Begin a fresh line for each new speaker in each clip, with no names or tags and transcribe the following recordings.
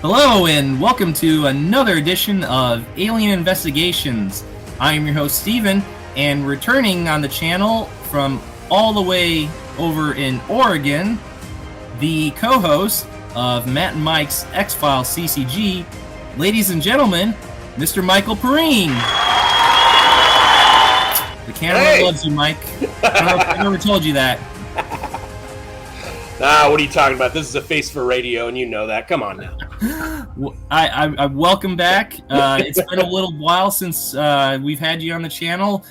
Hello and welcome to another edition of Alien Investigations. I am your host Steven, and returning on the channel from all the way over in Oregon, the co-host of Matt and Mike's X-Files CCG, ladies and gentlemen, Mr. Michael Perrine. The camera loves you, Mike. I never told you that.
What are you talking about? This is a face for radio, and you know that. Come on now.
I welcome back. It's been a little while since we've had you on the channel.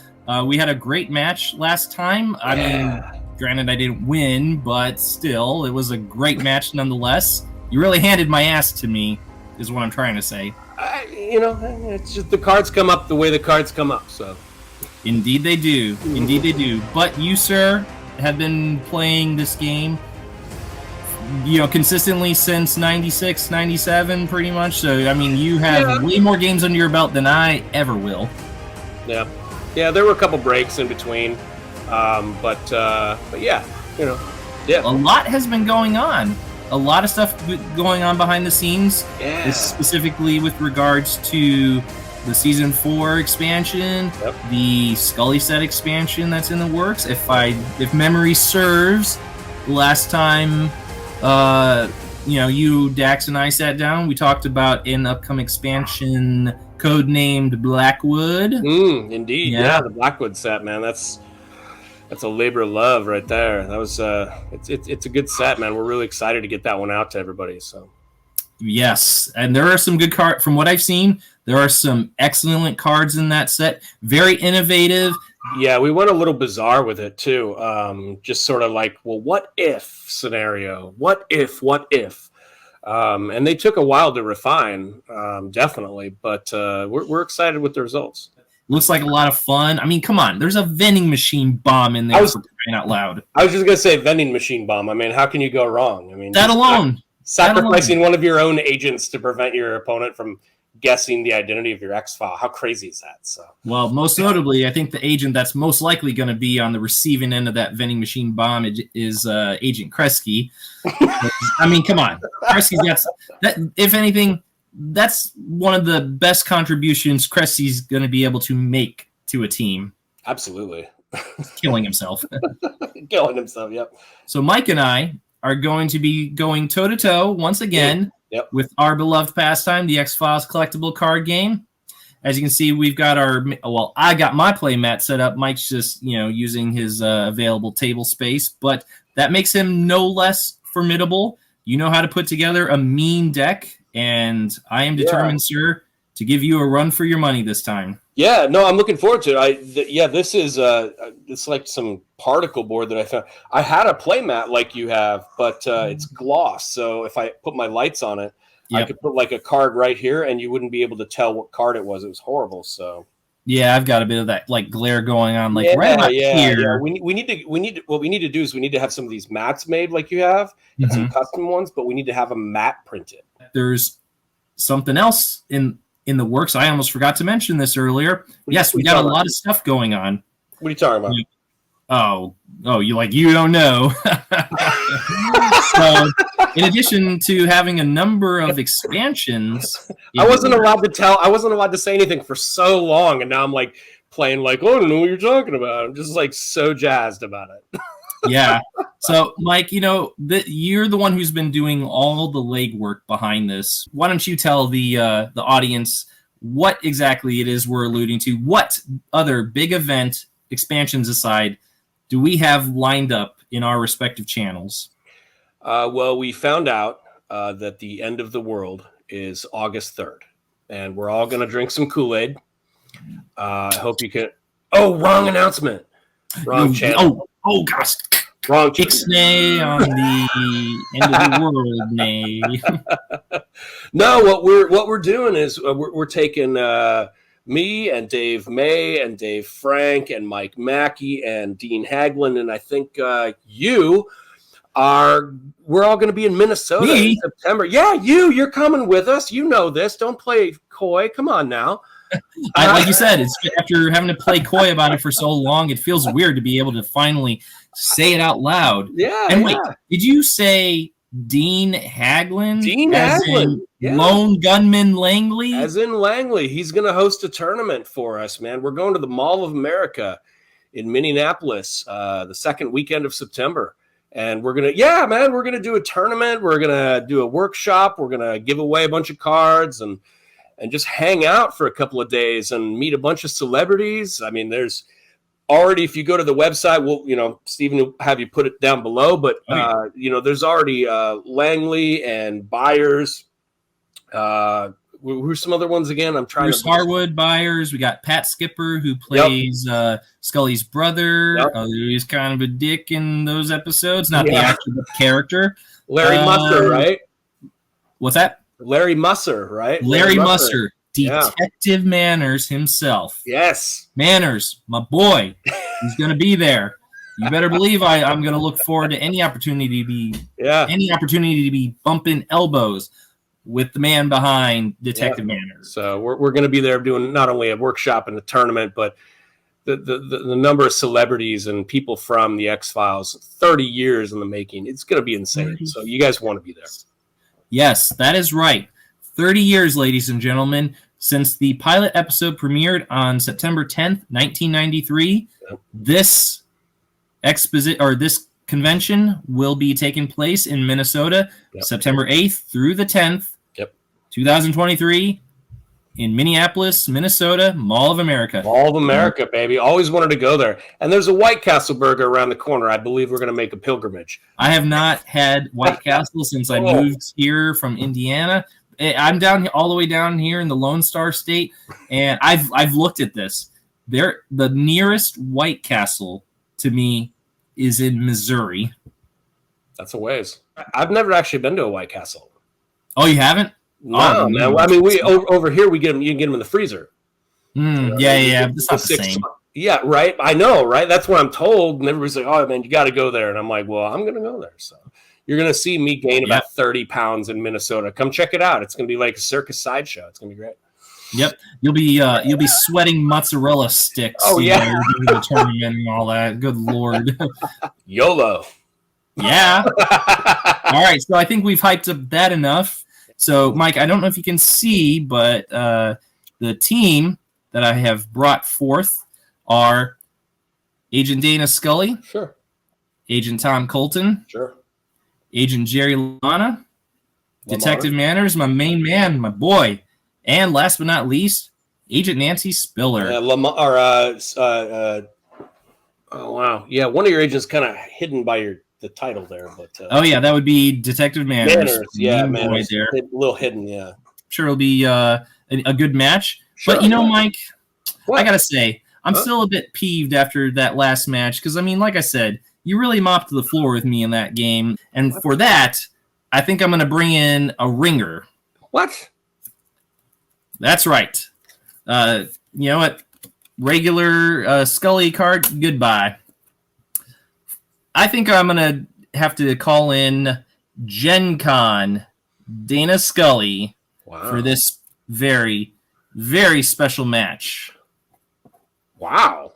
We had a great match last time. I mean, granted, I didn't win, but still, it was a great match nonetheless. You really handed my ass to me, is what I'm trying to say.
It's just the cards come up the way the cards come up, so.
Indeed they do. Indeed they do. But you, sir, have been playing this game consistently since 96, 97, pretty much. So, I mean, you have way more games under your belt than I ever will.
Yeah. Yeah, there were a couple breaks in between. But yeah, Yeah.
A lot has been going on. A lot of stuff going on behind the scenes.
Yeah.
Specifically with regards to the Season 4 expansion, the Scully set expansion that's in the works. If memory serves, last time you, Dax, and I sat down, we talked about an upcoming expansion codenamed Blackwood.
Indeed, yeah, the Blackwood set, man. That's a labor of love right there. That was it's a good set, man. We're really excited to get that one out to everybody. So
yes, and there are some good cards from what I've seen. There are some excellent cards in that set. Very innovative.
Yeah, we went a little bizarre with it too. Just sort of like, well, what if scenario? What if? And they took a while to refine, definitely. But we're excited with the results.
Looks like a lot of fun. I mean, come on. There's a vending machine bomb in there for crying out loud.
I was just going to say vending machine bomb. I mean, how can you go wrong? I mean,
that alone.
Sacrificing one of your own agents to prevent your opponent from guessing the identity of your X-File. How crazy is that? So, well,
most notably, I think the agent that's most likely going to be on the receiving end of that vending machine bomb is Agent Kresge. I mean, come on. Kresge's that. If anything, that's one of the best contributions Kresge's going to be able to make to a team.
Absolutely.
Killing himself.
Killing himself, yep.
So Mike and I are going to be going toe-to-toe once again with our beloved pastime, the X-Files Collectible card game. As you can see, we've got I got my play mat set up. Mike's just, using his available table space, but that makes him no less formidable. You know how to put together a mean deck, and I am determined, sir, to give you a run for your money this time.
Yeah, no, I'm looking forward to it. This is it's like some particle board that I found. I had a play mat like you have, but it's gloss. So if I put my lights on it, I could put like a card right here, and you wouldn't be able to tell what card it was. It was horrible. So
yeah, I've got a bit of that like glare going on, like right about here.
Yeah. We need to have some of these mats made like you have, and some custom ones, but we need to have a mat printed. There's
something else in the works. I almost forgot to mention this earlier. Yes, we got a lot of stuff going on.
What are you talking about?
You don't know. So, in addition to having a number of expansions,
I wasn't allowed to say anything for so long, and now I'm like playing like, I don't know what you're talking about. I'm just like so jazzed about it.
Yeah. So, Mike, you're the one who's been doing all the legwork behind this. Why don't you tell the audience what exactly it is we're alluding to? What other big event, expansions aside, do we have lined up in our respective channels?
Well, we found out that the end of the world is August 3rd, and we're all going to drink some Kool-Aid. I hope you can... Oh, wrong announcement. Wrong channel.
Oh gosh.
Wrong
Ixnay on the end of the world, nay.
No, what we're doing is we're taking me and Dave May and Dave Frank and Mike Mackey and Dean Haglund, and I think we're all going to be in Minnesota in September. Yeah, you're coming with us. You know this. Don't play coy. Come on now.
Like you said, it's after having to play coy about it for so long, it feels weird to be able to finally say it out loud.
Yeah.
And wait, did you say Dean Haglund.
Dean Haglund.
Lone Gunman Langley.
As in Langley. He's going to host a tournament for us, man. We're going to the Mall of America in Minneapolis the second weekend of September. And we're going to do a tournament. We're going to do a workshop. We're going to give away a bunch of cards and just hang out for a couple of days and meet a bunch of celebrities. I mean, there's already, if you go to the website, Stephen will have you put it down below, but there's already Langley and Byers. Who's some other ones again? I'm trying.
Bruce Harwood, Byers. We got Pat Skipper, who plays Scully's brother. He's kind of a dick in those episodes, not the actor, but the character.
Larry Musser, right?
What's that?
Larry Musser, right?
Larry Musser. Detective Manners himself.
Yes.
Manners, my boy. He's going to be there. You better believe I'm going to look forward to any opportunity to be bumping elbows with the man behind Detective Manners.
So we're going to be there doing not only a workshop and a tournament, but the number of celebrities and people from the X-Files, 30 years in the making. It's going to be insane. So you guys want to be there.
Yes, that is right. 30 years, ladies and gentlemen, since the pilot episode premiered on September 10th, 1993. This convention will be taking place in Minnesota, September 8th through the 10th, 2023, in Minneapolis, Minnesota, Mall of America.
Mall of America, baby. Always wanted to go there. And there's a White Castle burger around the corner. I believe we're going to make a pilgrimage.
I have not had White Castle since I moved here from Indiana. I'm all the way down here in the Lone Star State, and I've looked at this. The nearest White Castle to me is in Missouri.
That's a ways. I've never actually been to a White Castle.
Oh, you haven't?
No, man. I mean, we over here we get them. You can get them in the freezer.
Yeah. It's not the same.
Yeah, right. I know, right? That's what I'm told, and everybody's like, "Oh, man, you got to go there." And I'm like, "Well, I'm going to go there." So you're going to see me gain about 30 pounds in Minnesota. Come check it out. It's going to be like a circus sideshow. It's going to be great.
Yep, you'll be sweating mozzarella sticks.
Oh yeah,
during the tournament and all that. Good Lord.
YOLO.
Yeah. All right, so I think we've hyped up that enough. So, Mike, I don't know if you can see, but the team that I have brought forth are Agent Dana Scully.
Sure.
Agent Tom Colton.
Sure.
Agent Jerry Lana. Detective Manners, my main man, my boy. And last but not least, Agent Nancy Spiller.
Oh, wow. Yeah, one of your agents kind of hidden by the title there. But
that would be Detective Manners.
Manners
there.
A little hidden, yeah.
Sure it'll be a good match. Sure, but, Mike, I got to say, I'm still a bit peeved after that last match because, I mean, like I said, you really mopped the floor with me in that game. And for that, I think I'm going to bring in a ringer.
What?
That's right. You know what? Regular Scully card, goodbye. I think I'm going to have to call in GenCon Dana Scully for this very, very special match.
Wow.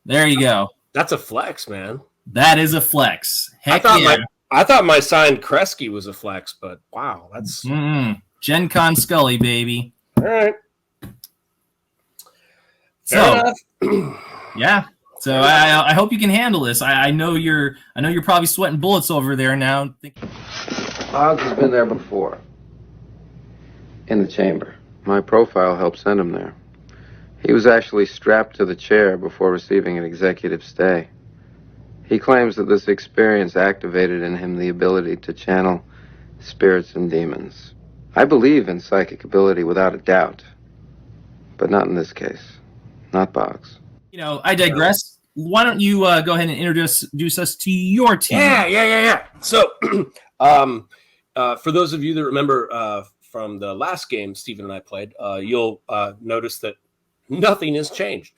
There you go.
That's a flex, man.
That is a flex. Heck
I thought my signed Kresge was a flex, but wow, that's
GenCon Scully, baby.
All right.
So, yeah. So I hope you can handle this. I know you're probably sweating bullets over there now.
Boggs has been there before. In the chamber. My profile helped send him there. He was actually strapped to the chair before receiving an executive stay. He claims that this experience activated in him the ability to channel spirits and demons. I believe in psychic ability without a doubt, but not in this case. Not Boggs.
I digress. Why don't you go ahead and introduce us to your team?
Yeah. So, for those of you that remember from the last game Stephen and I played, you'll notice that nothing has changed.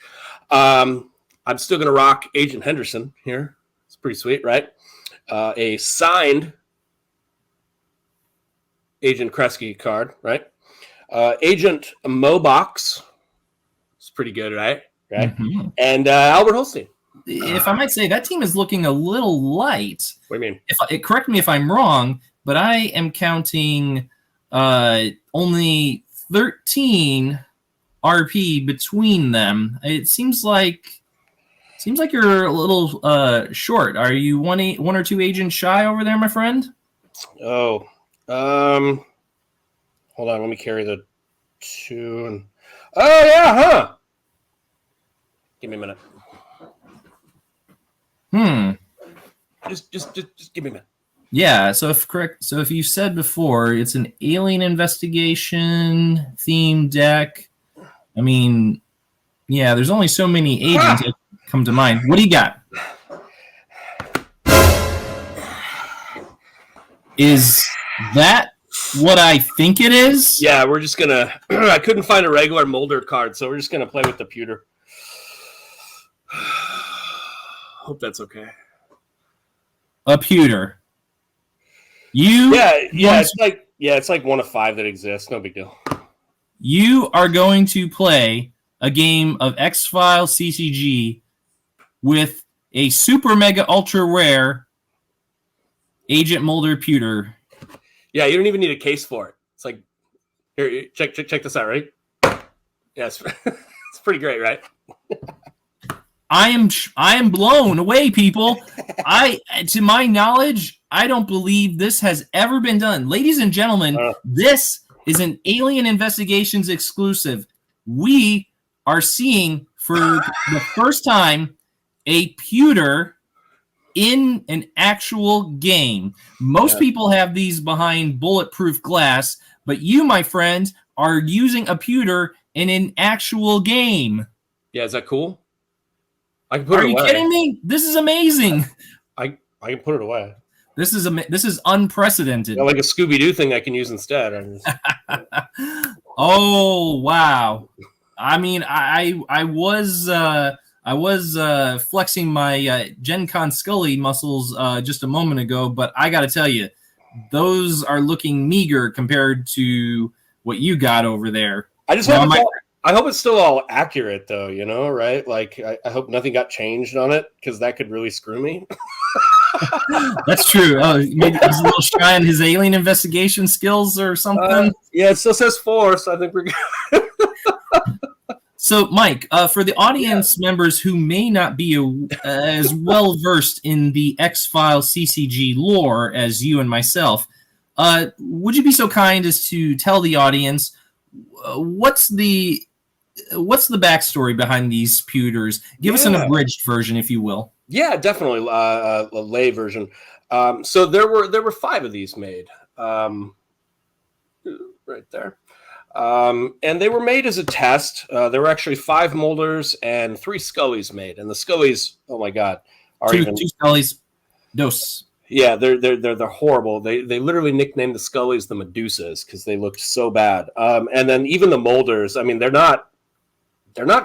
I'm still going to rock Agent Henderson here. It's pretty sweet, right? A signed Agent Kresge card, right? Agent Mobox. It's pretty good, right? Mm-hmm. And Albert Holstein.
If I might say, that team is looking a little light.
What do you mean?
Correct me if I'm wrong, but I am counting only 13 RP between them. It seems like you're a little short. Are you one or two agents shy over there, my friend?
Oh, hold on. Let me carry the two. Oh yeah, huh? Give me a minute. Just give me a minute.
Yeah. So if you said before it's an alien investigation theme deck, I mean, yeah, there's only so many agents that come to mind. What do you got? Is that what I think it is?
Yeah, we're just gonna. I couldn't find a regular Mulder card, so we're just gonna play with the pewter. Hope that's okay.
A pewter. It's like one of 5 that exists. No big deal. You are going to play a game of X-Files CCG with a super mega ultra rare Agent Mulder pewter.
Yeah, you don't even need a case for it. It's like, here, check this out, right? Yeah, it's pretty great, right?
I am blown away, people. To my knowledge, I don't believe this has ever been done. Ladies and gentlemen, this is an Alien Investigations exclusive. We are seeing for the first time a pewter in an actual game. Most people have these behind bulletproof glass, but you, my friend, are using a pewter in an actual game.
Yeah, is that cool? I can put it away.
Are you kidding me? This is amazing.
I can put it away.
This is unprecedented.
Like a Scooby-Doo thing I can use instead.
Oh wow! I mean, I was flexing my GenCon Scully muscles just a moment ago, but I got to tell you, those are looking meager compared to what you got over there.
I hope it's still all accurate, though, you know, right? Like, I hope nothing got changed on it, because that could really screw me.
That's true. Oh, maybe he's a little shy on his alien investigation skills or something.
Yeah, it still says 4, so I think we're good.
So, Mike, for the audience members who may not be as well-versed in the X-Files CCG lore as you and myself, would you be so kind as to tell the audience what's the backstory behind these pewters? Give us an abridged version, if you will. Yeah, definitely, a lay version. So there were 5 of these made, right there, and they were made as a test. There were actually 5 Mulders and 3 Scullys made, and the Scullys, oh my god, are two Scullys, dos. Yeah, they're horrible. They literally nicknamed the Scullys the Medusas because they looked so bad. And then even the Mulders, I mean, they're not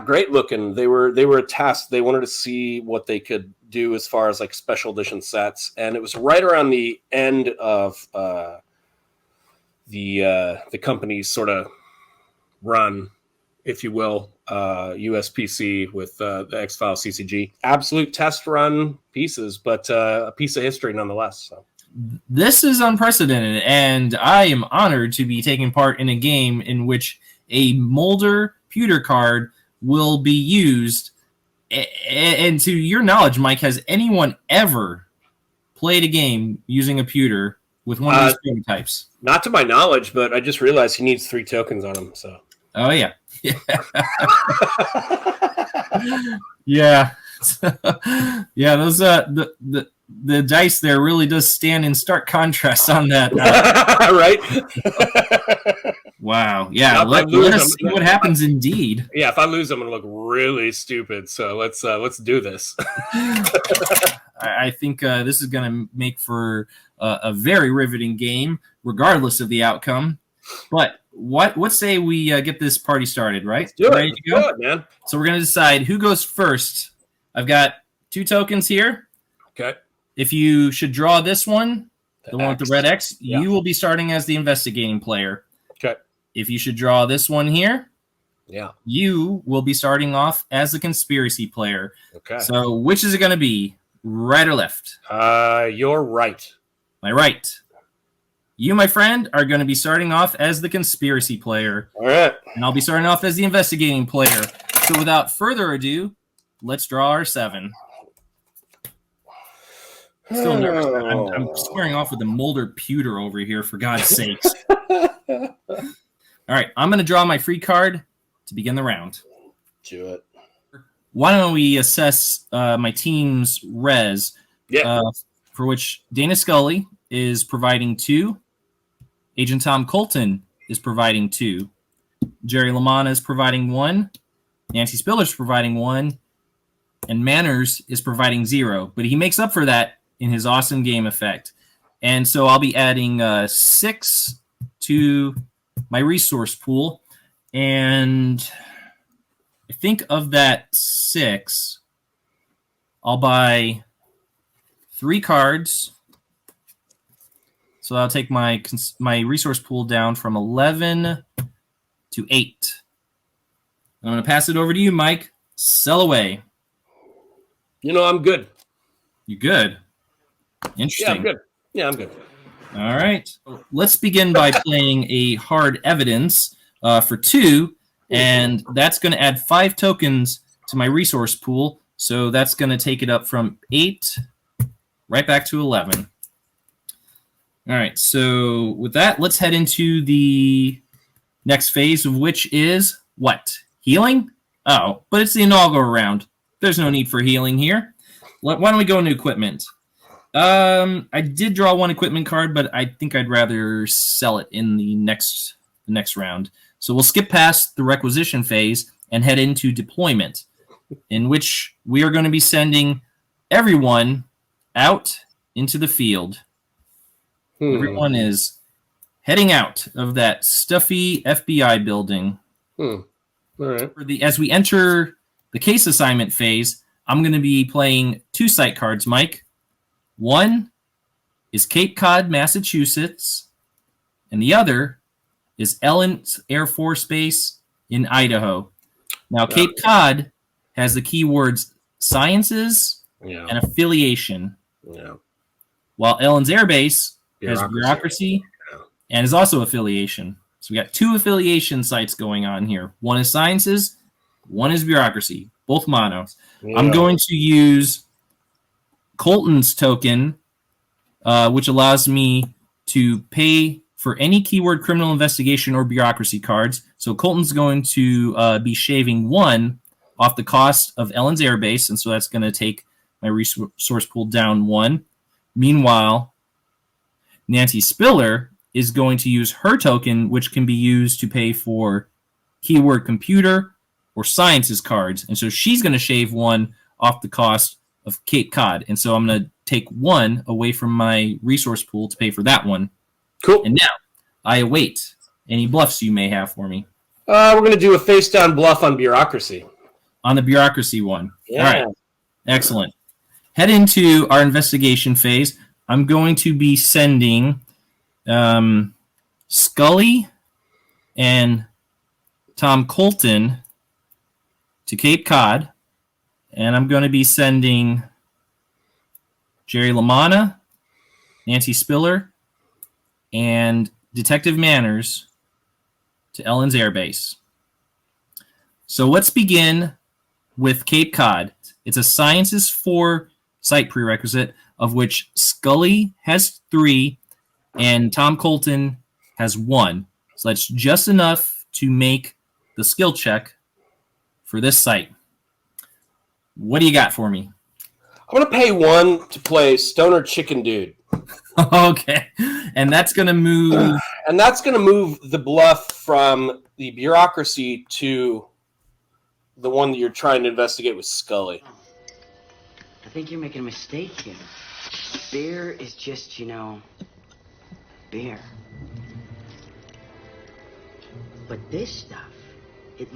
great looking. They were a test. They wanted to see what they could do as far as like special edition sets, and it was right around the end of the company's sort of run, if you will, USPC with the X-Files CCG. Absolute test run pieces, but a piece of history nonetheless. So. This is unprecedented, and I am honored to be taking part in a game in which a Mulder pewter card will be used. And to your knowledge, Mike, has anyone ever played a game using a pewter with one of these prototypes? Not to my knowledge, but I just realized he needs 3 tokens on him. So. Oh yeah. Yeah. Yeah. Those the dice there really does stand in stark contrast on that. Right. Wow. Yeah. Let us see what happens. Indeed. Yeah. If I lose, I'm gonna look really stupid. So let's do this. I think this is gonna make for a very riveting game, regardless of the outcome. But what say we get this party started? Right. Let's do it. Ready to go? Do it, man. So we're gonna decide who goes first. I've got 2 tokens here. Okay. If you should draw this one, the one with the red X, you will be starting as the investigating player. Okay. If you should draw this one here, you will be starting off as the conspiracy player. Okay. So which is it going to be, right or left? Your right. My right. you, my friend, are going to be starting off as the conspiracy player.
All right.
And I'll be starting off as the investigating player. So without further ado, let's draw our 7. Still nervous. I'm squaring off with the Mulder Pewter over here, for God's sakes. All right, I'm going to draw my free card to begin the round.
Do it.
Why don't we assess my team's res, for which Dana Scully is providing 2, Agent Tom Colton is providing 2, 𝐗-𝐅i𝐥e𝐬 is providing 1, Nancy Spiller is providing 1, and Manners is providing 0. But he makes up for that in his awesome game effect. And so I'll be adding 6 to my resource pool. And I think of that 6, I'll buy 3 cards. So I'll take my resource pool down from 11 to 8. I'm going to pass it over to you, Mike. Sell away.
You know, I'm good.
You good? Interesting.
Yeah, I'm good. Yeah, I'm good.
All right. Let's begin by playing a hard evidence for 2, and that's going to add 5 tokens to my resource pool. So that's going to take it up from 8 right back to 11. All right. So with that, let's head into the next phase, of which is what? Healing? Oh, but it's the inaugural round. There's no need for healing here. Why don't we go into equipment? I did draw 1 equipment card, but I think I'd rather sell it in the next round. So we'll skip past the requisition phase and head into deployment, in which we are going to be sending everyone out into the field. Everyone is heading out of that stuffy FBI building.
All right.
As we enter the case assignment phase, I'm going to be playing 2 site cards, Mike. 1 is Cape Cod, Massachusetts, and the other is Ellens Air Force Base in Idaho. Now, Cape Cod has the keywords sciences and affiliation, while Ellens Air Base has bureaucracy and is also affiliation. So we got 2 affiliation sites going on here. 1 is sciences, 1 is bureaucracy, both mono. I'm going to use Colton's token, which allows me to pay for any keyword criminal investigation or bureaucracy cards. So Colton's going to be shaving 1 off the cost of Ellens Air Base, and so that's going to take my resource pool down 1. Meanwhile, Nancy Spiller is going to use her token, which can be used to pay for keyword computer or sciences cards. And so she's going to shave 1 off the cost of Cape Cod. And so I'm going to take 1 away from my resource pool to pay for that one.
Cool.
And now I await any bluffs you may have for me.
We're going to do a face-down bluff on bureaucracy.
On the bureaucracy one.
Yeah.
All right. Excellent. Head into our investigation phase. I'm going to be sending Scully and Tom Colton to Cape Cod. And I'm going to be sending 𝐗-𝐅i𝐥e𝐬, Nancy Spiller, and Detective Manners to Ellens Air Base. So let's begin with Cape Cod. It's a Sciences 4 site prerequisite, of which Scully has 3 and Tom Colton has 1. So that's just enough to make the skill check for this site. What do you got for me?
I'm going to pay 1 to play Stoner Chicken Dude.
Okay. And that's going to move...
And that's going to move the bluff from the bureaucracy to the one that you're trying to investigate with Scully.
I think you're making a mistake here. Beer is just, beer. But this stuff, it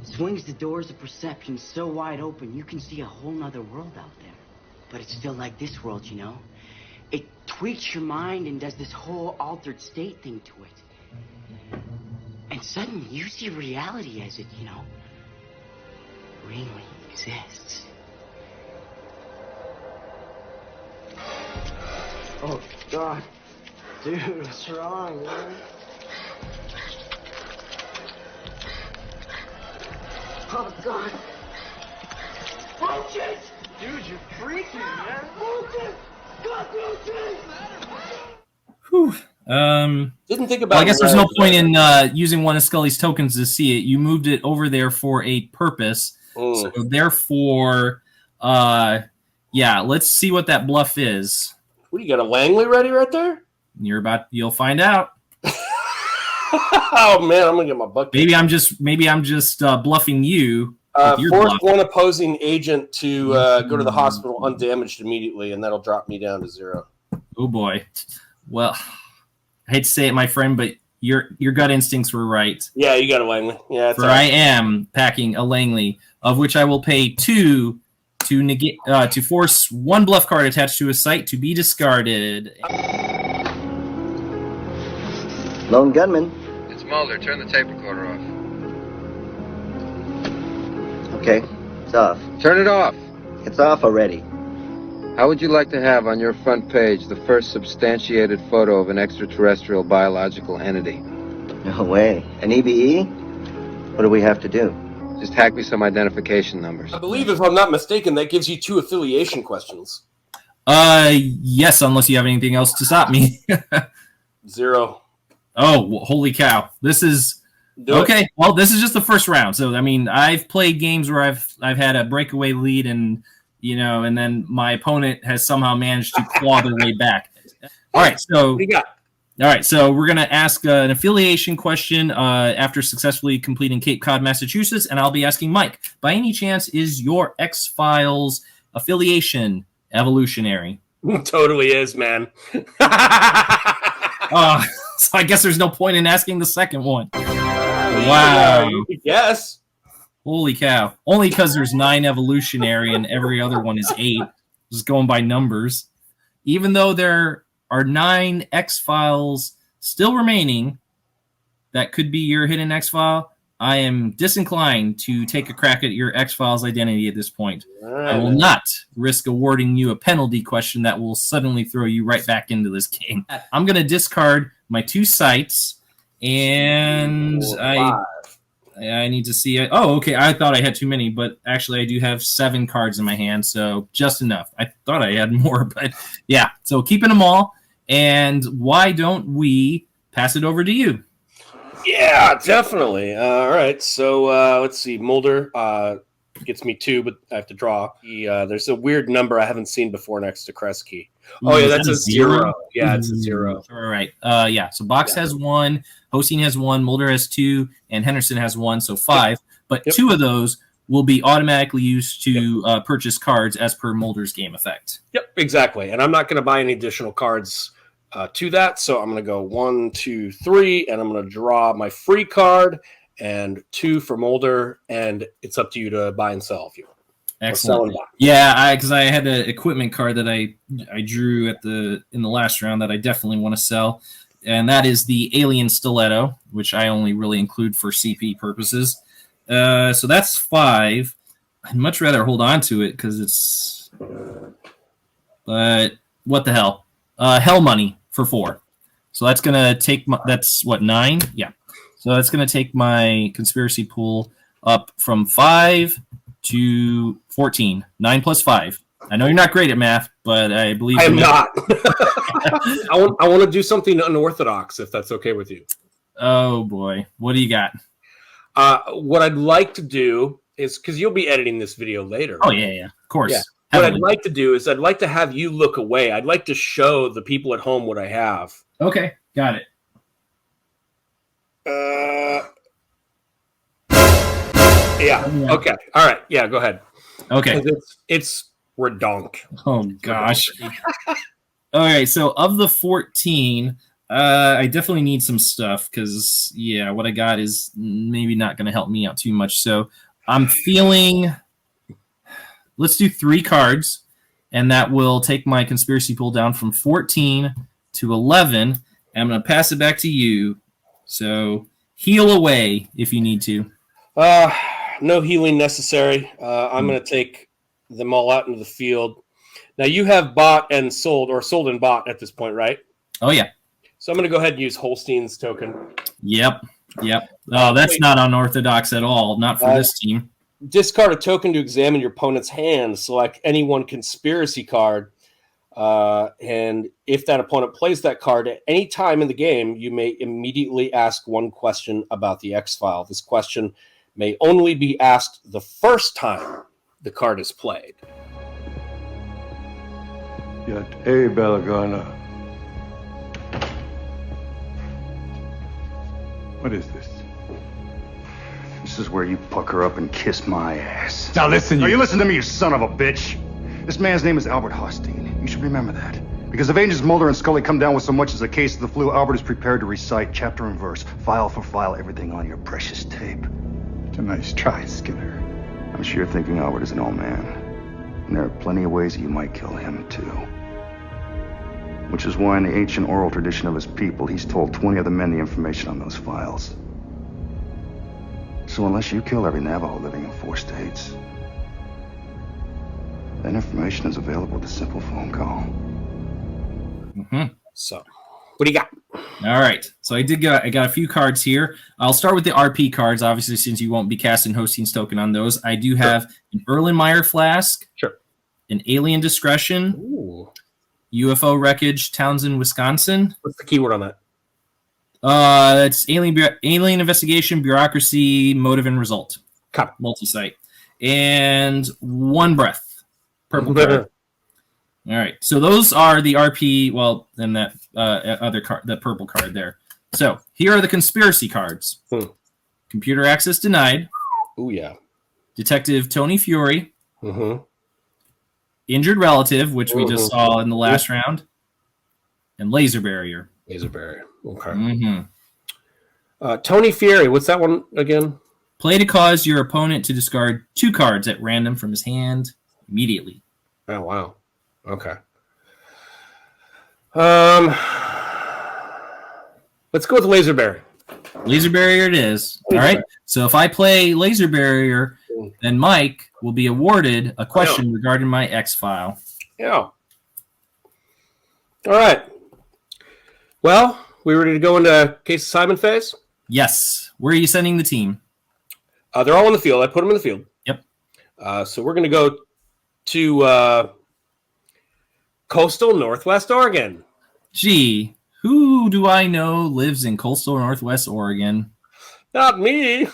swings the doors of perception so wide open you can see a whole nother world out there. But it's still like this world, It tweaks your mind and does this whole altered state thing to it. And suddenly you see reality as it, really exists. Oh, God. Dude, what's wrong, man? Oh, God. Roaches! Dude, you're freaking, man. Roaches! God, roaches!
Whew.
Didn't think about.
Well, I guess there's no point in using one of Scully's tokens to see it. You moved it over there for a purpose. So therefore, yeah, let's see what that bluff is.
What, you got a Langley ready right there?
You'll find out.
Oh man, I'm gonna get my bucket.
Maybe I'm just bluffing you.
Force one opposing agent to go to the hospital undamaged immediately, and that'll drop me down to 0.
Oh boy. Well, I hate to say it, my friend, but your gut instincts were right.
Yeah, you got a Langley. Yeah,
for I am packing a Langley, of which I will pay 2 to negate to force 1 bluff card attached to a site to be discarded.
Lone gunman.
It's Mulder. Turn the tape recorder off.
Okay, it's off.
Turn it off.
It's off already.
How would you like to have on your front page the first substantiated photo of an extraterrestrial biological entity?
No way. An EBE? What do we have to do?
Just hack me some identification numbers.
I believe, if I'm not mistaken, that gives you 2 affiliation questions.
Yes, unless you have anything else to stop me.
0.
Oh, well, holy cow! This is okay. Well, this is just the first round. So I mean, I've played games where I've had a breakaway lead, and and then my opponent has somehow managed to claw their way back. All right, so
what do you got?
All right, so we're gonna ask an affiliation question after successfully completing Cape Cod, Massachusetts, and I'll be asking Mike. By any chance, is your X-Files affiliation evolutionary?
Totally is, man.
So I guess there's no point in asking the second one. Wow.
Yes.
Holy cow. Only because there's 9 evolutionary and every other one is 8. Just going by numbers. Even though there are 9 X-Files still remaining that could be your hidden X-File, I am disinclined to take a crack at your X-Files identity at this point. I will not risk awarding you a penalty question that will suddenly throw you right back into this game. I'm going to discard my 2 sites, and I need to see it. Oh, okay. I thought I had too many, but actually I do have 7 cards in my hand, so just enough. I thought I had more, but yeah. So keeping them all, and why don't we pass it over to you?
Yeah, definitely. All right, so let's see. Mulder gets me 2, but I have to draw. There's a weird number I haven't seen before next to Kresge. Oh, yeah, that's a 0. Yeah, it's a 0.
All right. Yeah, so Box has 1, Hosting has 1, Mulder has 2, and Henderson has 1, so 5. But 2 of those will be automatically used to purchase cards as per Mulder's game effect.
Yep, exactly. And I'm not going to buy any additional cards to that, so I'm going to go 1, 2, 3, and I'm going to draw my free card and 2 for Mulder, and it's up to you to buy and sell if you want.
Excellent. Yeah, because I had an equipment card that I drew in the last round that I definitely want to sell, and that is the Alien Stiletto, which I only really include for CP purposes. So that's 5. I'd much rather hold on to it because it's. But what the hell? Hell money for 4. So that's gonna take that's what, 9? Yeah. So that's gonna take my conspiracy pool up from 5 to 14. 9 plus 5. I know you're not great at math, but I believe
I am not. I want to do something unorthodox, if that's okay with you.
Oh boy, what do you got?
What I'd like to do is, because you'll be editing this video later.
Oh yeah, of course. Yeah.
What I'd like to do is I'd like to have you look away. I'd like to show the people at home what I have.
Okay, got it.
Yeah. Okay. All right. Yeah. Go ahead.
Okay.
It's redonk.
Oh gosh. All right. So of the 14, I definitely need some stuff because what I got is maybe not going to help me out too much. So I'm feeling. Let's do 3 cards, and that will take my conspiracy pool down from 14 to 11. And I'm going to pass it back to you. So heal away if you need to.
No healing necessary. I'm going to take them all out into the field. Now, you have bought and sold, or sold and bought at this point, right?
Oh, yeah.
So I'm going to go ahead and use Holstein's token.
Yep. Oh, that's not unorthodox at all. Not for this team.
Discard a token to examine your opponent's hand. Select any one conspiracy card. And if that opponent plays that card at any time in the game, you may immediately ask one question about the X-File. This question may only be asked the first time the card is played.
𝐗-𝐅i𝐥e𝐬 Belagana. What is this?
This is where you pucker up and kiss my ass.
Now listen,
you listen to me, you son of a bitch. This man's name is Albert Hosteen. You should remember that. Because if Agents Mulder and Scully come down with so much as a case of the flu, Albert is prepared to recite chapter and verse, file for file, everything on your precious tape.
It's a nice try, Skinner.
I'm sure you're thinking Albert is an old man. And there are plenty of ways that you might kill him, too. Which is why in the ancient oral tradition of his people, he's told 20 other men the information on those files. So unless you kill every Navajo living in 4 states, that information is available with a simple phone call.
So, what do you got?
All right. So I got a few cards here. I'll start with the RP cards, obviously, since you won't be casting Hostein's token on those. I do have an Erlenmeyer Flask, an Alien Discretion, UFO Wreckage, Townsend, Wisconsin.
What's the keyword on that?
That's alien investigation, bureaucracy, motive, and result. Multi-site. And One Breath. Purple card. All right. So those are the RP, well, then that other card, that purple card there. So here are the conspiracy cards. Computer access denied.
Oh, yeah.
Detective Tony Fury. Injured relative, which we just saw in the last round. And laser barrier.
Laser barrier. Okay. Tony Fury. What's that one again?
Play to cause your opponent to discard 2 cards at random from his hand immediately.
Oh, wow. Okay. Let's go with laser barrier.
Laser barrier it is. All right. So if I play laser barrier, then Mike will be awarded a question regarding my X-File.
Yeah. All right. Well, we ready to go into case assignment phase?
Yes. Where are you sending the team?
They're all in the field. I put them in the field.
Yep.
So we're going to go to coastal Northwest Oregon.
Gee, who do I know lives in coastal Northwest Oregon?
Not me.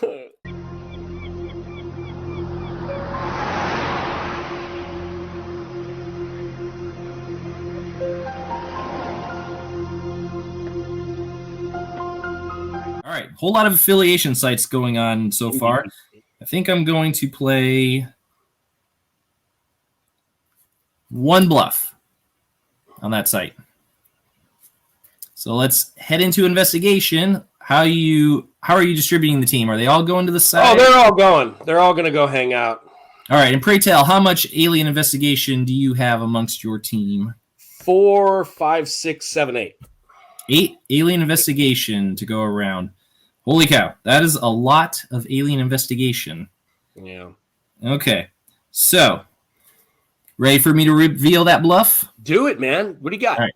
All right, whole lot of affiliation sites going on so far. I think I'm going to play One Bluff on that site. So let's head into investigation. How are you distributing the team? Are they all going to the site?
Oh, they're all going. They're all going to go hang out.
All right, and pray tell, how much alien investigation do you have amongst your team?
4, 5, 6, 7, 8.
8 alien investigation to go around. Holy cow, that is a lot of alien investigation.
Yeah.
Okay, so ready for me to reveal that bluff?
Do it, man. What do you got?
All right,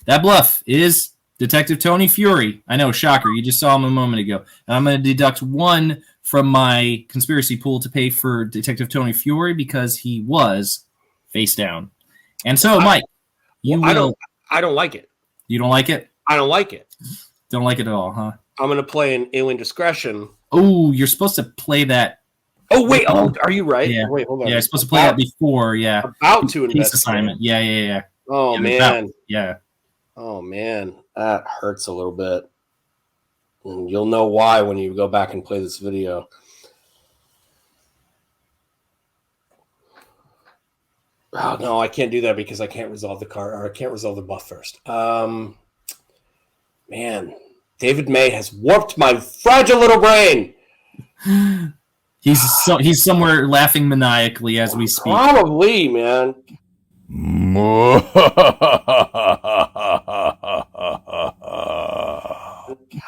that bluff is Detective Tony Fury. I know, shocker. You just saw him a moment ago. And I'm going to deduct 1 from my conspiracy pool to pay for Detective Tony Fury because he was face down. And so, Mike,
I don't like it.
You don't like it?
I don't like it.
Don't like it at all, huh?
I'm going to play an Alien Discretion.
Oh, you're supposed to play that.
Oh, wait. Oh, are you right?
Yeah.
Wait, hold on.
Yeah, you're supposed to play that before. Yeah.
About to
Piece
investigate.
assignment. Yeah.
Oh,
yeah,
man.
Yeah.
Oh, man. That hurts a little bit. And you'll know why when you go back and play this video. Oh, no, I can't do that because I can't resolve the card, or I can't resolve the buff first. Man, David May has warped my fragile little brain.
He's somewhere laughing maniacally as we speak.
Probably, man.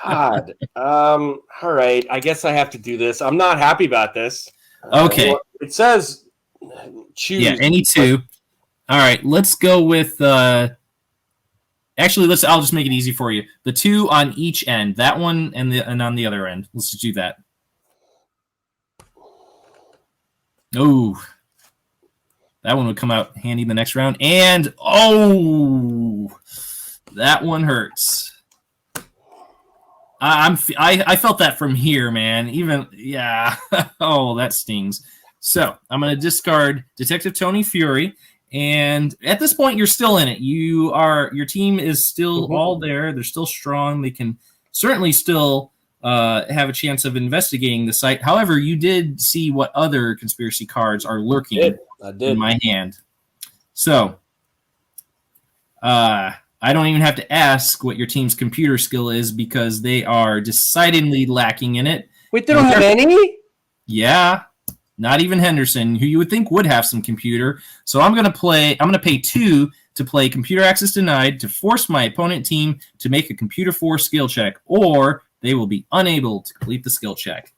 God. All right. I guess I have to do this. I'm not happy about this.
Okay.
It says choose.
Yeah, any 2. All right, let's go with Actually, I'll just make it easy for you. The 2 on each end. That one and on the other end. Let's just do that. Oh. That one would come out handy the next round. And, oh, that one hurts. I felt that from here, man. Even, yeah. Oh, that stings. So I'm going to discard Detective Tony Fury. And at this point, you're still in it. Your team is still all there. They're still strong. They can certainly still have a chance of investigating the site. However, you did see what other conspiracy cards are lurking in my hand. So, I don't even have to ask what your team's computer skill is because they are decidedly lacking in it.
Wait, they don't have any?
Yeah, not even Henderson, who you would think would have some computer. So I'm going to pay 2 to play Computer Access Denied to force my opponent team to make a Computer 4 skill check, or they will be unable to complete the skill check.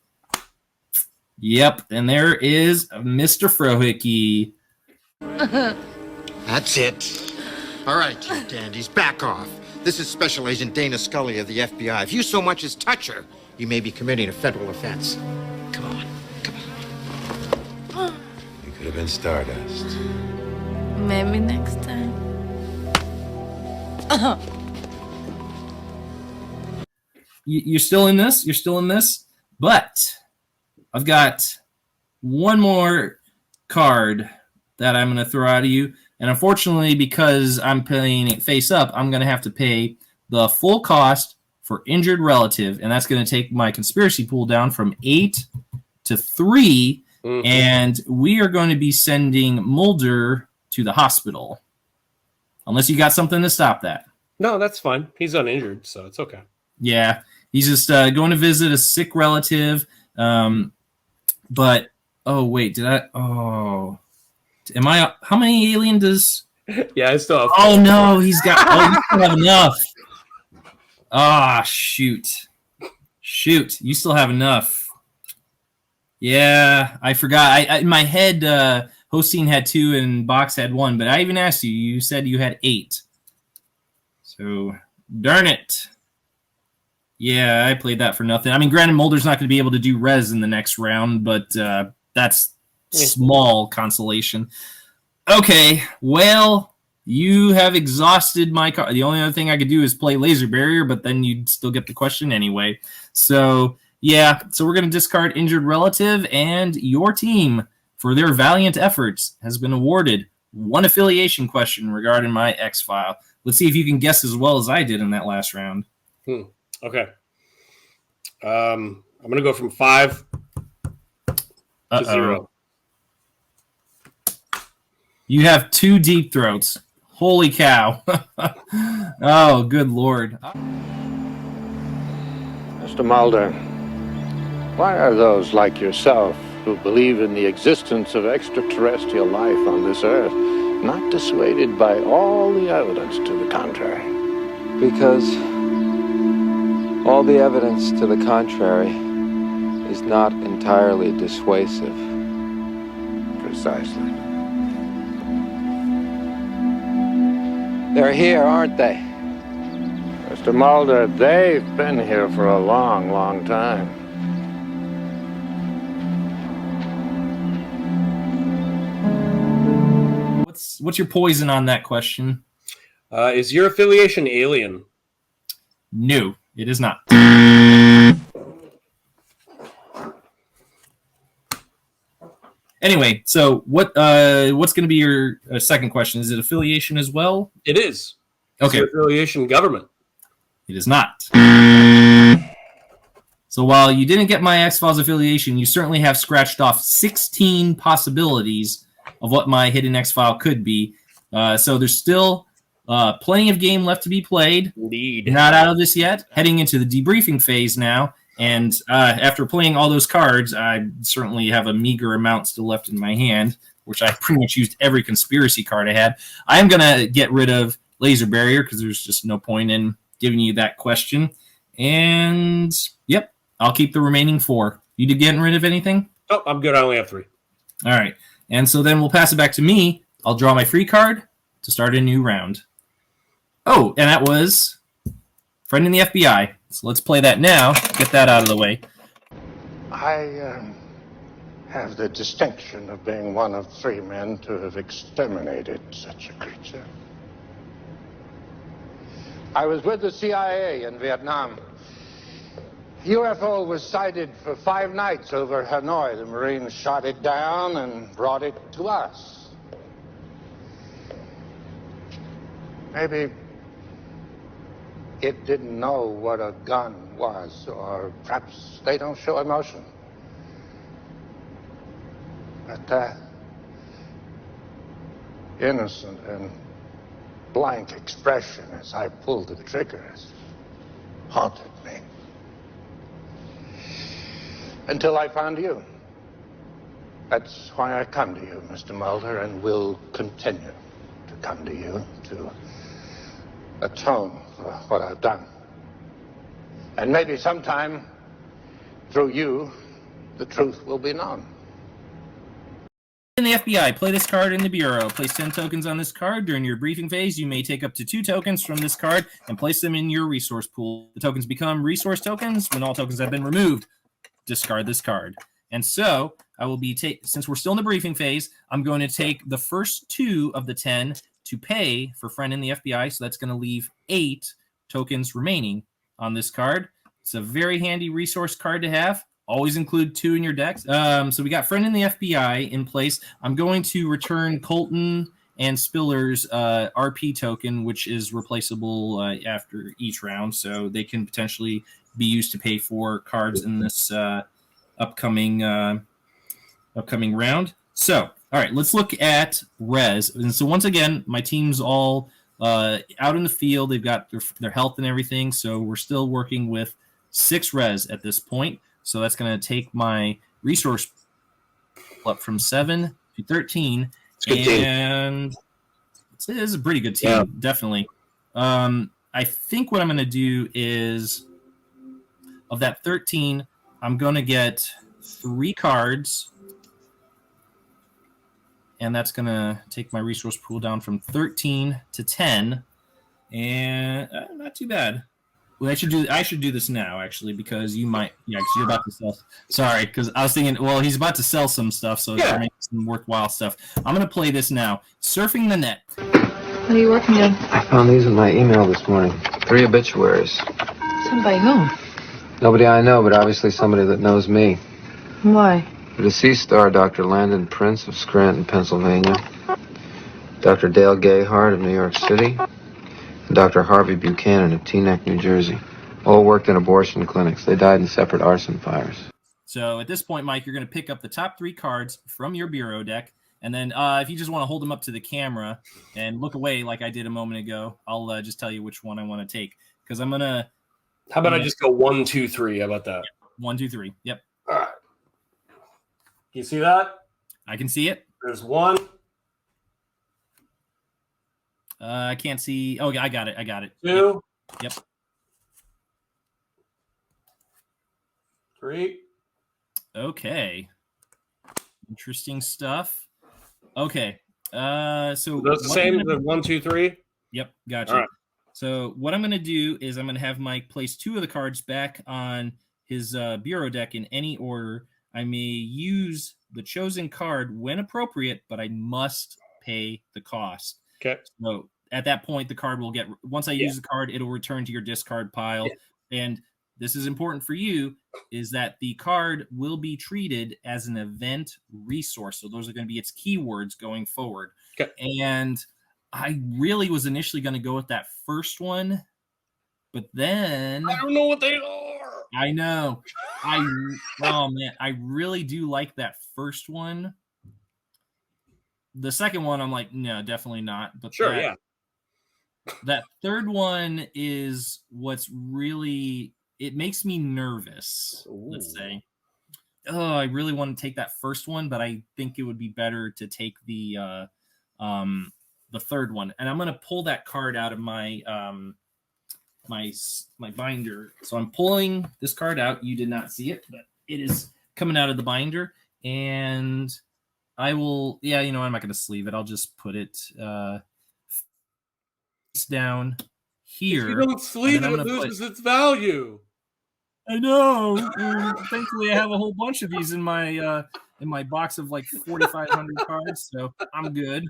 Yep, and there is Mr. Frohickey.
That's it. All right, you dandies, back off. This is Special Agent Dana Scully of the FBI. If you so much as touch her, you may be committing a federal offense. Come on, come on.
You could have been Stardust.
Maybe next time.
You're still in this. You're still in this. But I've got one more card that I'm going to throw out of you. And unfortunately, because I'm playing it face up, I'm going to have to pay the full cost for injured relative. And that's going to take my conspiracy pool down from 8 to 3. Mm-hmm. And we are going to be sending Mulder to the hospital. Unless you got something to stop that.
No, that's fine. He's uninjured, so it's okay.
Yeah, he's just going to visit a sick relative. But, oh, wait, how many alien does...
Yeah, I still have...
Oh, no, he's got... Oh, you still have enough. Ah, shoot. Shoot, you still have enough. Yeah, I forgot. In my head, Hosteen had 2 and Box had 1, but I even asked you. You said you had 8. So, darn it. Yeah, I played that for nothing. I mean, granted, Mulder's not going to be able to do res in the next round, but that's small consolation. Okay, well, you have exhausted my card. The only other thing I could do is play Laser Barrier, but then you'd still get the question anyway. So, yeah, so we're going to discard Injured Relative, and your team, for their valiant efforts, has been awarded 1 affiliation question regarding my X-File. Let's see if you can guess as well as I did in that last round.
Okay. I'm going to go from 5 to 0.
You have 2 deep throats. Holy cow. Oh, good Lord.
Mr. Mulder, why are those like yourself who believe in the existence of extraterrestrial life on this earth not dissuaded by all the evidence to the contrary?
Because all the evidence to the contrary is not entirely dissuasive.
Precisely.
They're here, aren't they?
Mr. Mulder, they've been here for a long, long time.
What's your poison on that question?
Is your affiliation alien?
No, it is not. Anyway, so what's going to be your second question? Is it affiliation as well?
It is.
Okay.
Is your affiliation government?
It is not. So while you didn't get my X-Files affiliation, you certainly have scratched off 16 possibilities of what my hidden X-File could be. So there's still plenty of game left to be played.
Indeed.
Not out of this yet. Heading into the debriefing phase now. And after playing all those cards, I certainly have a meager amount still left in my hand, which I pretty much used every conspiracy card I had. I am going to get rid of Laser Barrier because there's just no point in giving you that question. And, yep, I'll keep the remaining 4. You did getting rid of anything?
Oh, I'm good. I only have 3.
All right. And so then we'll pass it back to me. I'll draw my free card to start a new round. Oh, and that was Friend in the FBI. So let's play that now. Get that out of the way.
I have the distinction of being one of 3 men to have exterminated such a creature. I was with the CIA in Vietnam. UFO was sighted for 5 nights over Hanoi. The Marines shot it down and brought it to us. Maybe it didn't know what a gun was, or perhaps they don't show emotion. But that innocent and blank expression as I pulled the trigger has haunted me. Until I found you. That's why I come to you, Mr. Mulder, and will continue to come to you to atone for what I've done. And maybe sometime, through you, the truth will be known.
In the FBI, play this card in the Bureau. Place 10 tokens on this card. During your briefing phase, you may take up to 2 tokens from this card and place them in your resource pool. The tokens become resource tokens when all tokens have been removed. Discard this card. And so, I will be since we're still in the briefing phase, I'm going to take the first 2 of the 10 to pay for Friend in the FBI, so that's going to leave 8 tokens remaining on this card. It's a very handy resource card to have. Always include 2 in your decks. So we got Friend in the FBI in place. I'm going to return Colton and Spiller's RP token, which is replaceable after each round, so they can potentially be used to pay for cards in this upcoming round. So, all right, let's look at res. And so once again, my team's all out in the field. They've got their health and everything, so we're still working with 6 res at this point. So that's going to take my resource up from 7 to 13.
It's a good
team. It is a pretty good team, definitely. I think what I'm going to do is, of that 13, I'm going to get 3 cards. And that's going to take my resource pool down from 13 to 10. And not too bad. Well, I should do this now, actually, because you might, because you're about to sell. Sorry, because I was thinking, well, he's about to sell some stuff, so it's making some worthwhile stuff. I'm going to play this now. Surfing the Net.
What are you working on?
I found these in my email this morning. 3 obituaries.
Sent by whom?
Nobody I know, but obviously somebody that knows me.
Why?
The deceased star, Dr. Landon Prince of Scranton, Pennsylvania. Dr. Dale Gayhart of New York City. And Dr. Harvey Buchanan of Teaneck, New Jersey. All worked in abortion clinics. They died in separate arson fires.
So at this point, Mike, you're going to pick up the top 3 cards from your Bureau deck. And then if you just want to hold them up to the camera and look away like I did a moment ago, I'll just tell you which one I want to take. Because I'm going to...
How about I just go 1, 2, 3? How about that?
1, 2, 3. Yep.
All right. Can you see that?
I can see it.
There's 1.
I can't see. Oh, I got it.
2.
Yep.
3.
Okay. Interesting stuff. Okay. So
those the same. The 1, 2, 3.
Yep. Gotcha.
All right.
So what I'm going to do is I'm going to have Mike place 2 of the cards back on his Bureau deck in any order. I may use the chosen card when appropriate, but I must pay the cost.
Okay.
So at that point, the card will get, once I use the card, it'll return to your discard pile. Yeah. And this is important for you, is that the card will be treated as an event resource. So those are going to be its keywords going forward.
Okay. And
I really was initially going to go with that first one, but then
I don't know what they are.
I know. Oh man, I really do like that first one. The second one, I'm like, no, definitely not. But
sure,
that third one is what's really, it makes me nervous. Ooh. Let's say. Oh, I really want to take that first one, but I think it would be better to take the third one. And I'm going to pull that card out of my my binder. So I'm pulling this card out. You did not see it, but it is coming out of the binder. And I will, I'm not going to sleeve it. I'll just put it face down here.
If you don't sleeve it, it loses its value.
I know. Thankfully, I have a whole bunch of these in my box of like 4,500 cards, so I'm good.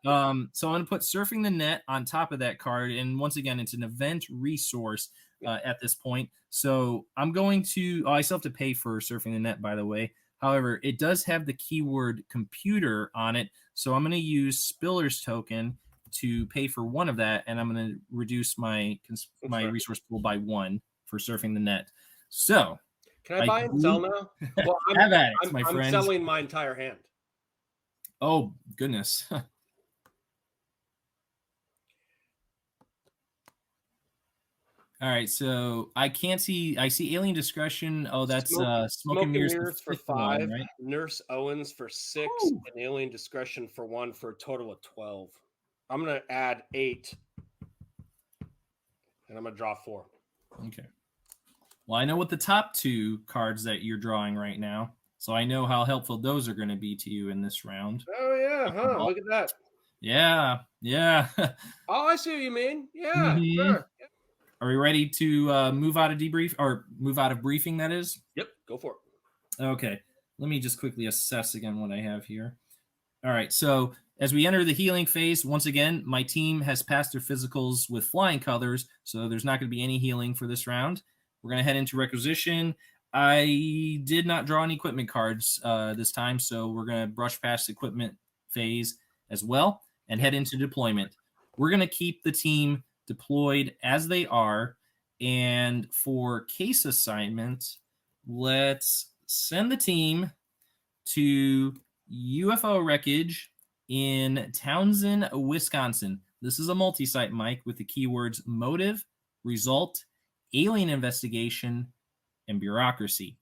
So I'm going to put Surfing the Net on top of that card, and once again, it's an event resource at this point. So I'm going to. Oh, I still have to pay for Surfing the Net, by the way. However, it does have the keyword computer on it, so I'm going to use Spiller's token to pay for one of that, and I'm going to reduce my resource pool by 1 for Surfing the Net. So,
can I buy and sell now? Well, I'm selling my entire hand.
Oh, goodness. All right, so I can't see. I see Alien Discretion. Oh, that's Smoke and Mirrors
for 5,
one, right?
Nurse Owens for 6, and Alien Discretion for 1 for a total of 12. I'm going to add 8, and I'm going to draw 4.
Okay. Well, I know what the top 2 cards that you're drawing right now, so I know how helpful those are going to be to you in this round.
Oh, yeah, huh? Look at that.
Yeah.
Oh, I see what you mean. Yeah, sure. Yep.
Are we ready to move out of briefing, that is?
Yep, go for it.
Okay. Let me just quickly assess again what I have here. All right, so as we enter the healing phase, once again, my team has passed their physicals with flying colors, so there's not going to be any healing for this round. We're going to head into requisition. I did not draw any equipment cards this time, so we're going to brush past the equipment phase as well and head into deployment. We're going to keep the team deployed as they are, and for case assignment, let's send the team to UFO wreckage in Townsend, Wisconsin. This is a multi-site mic with the keywords motive, result, alien investigation, and bureaucracy.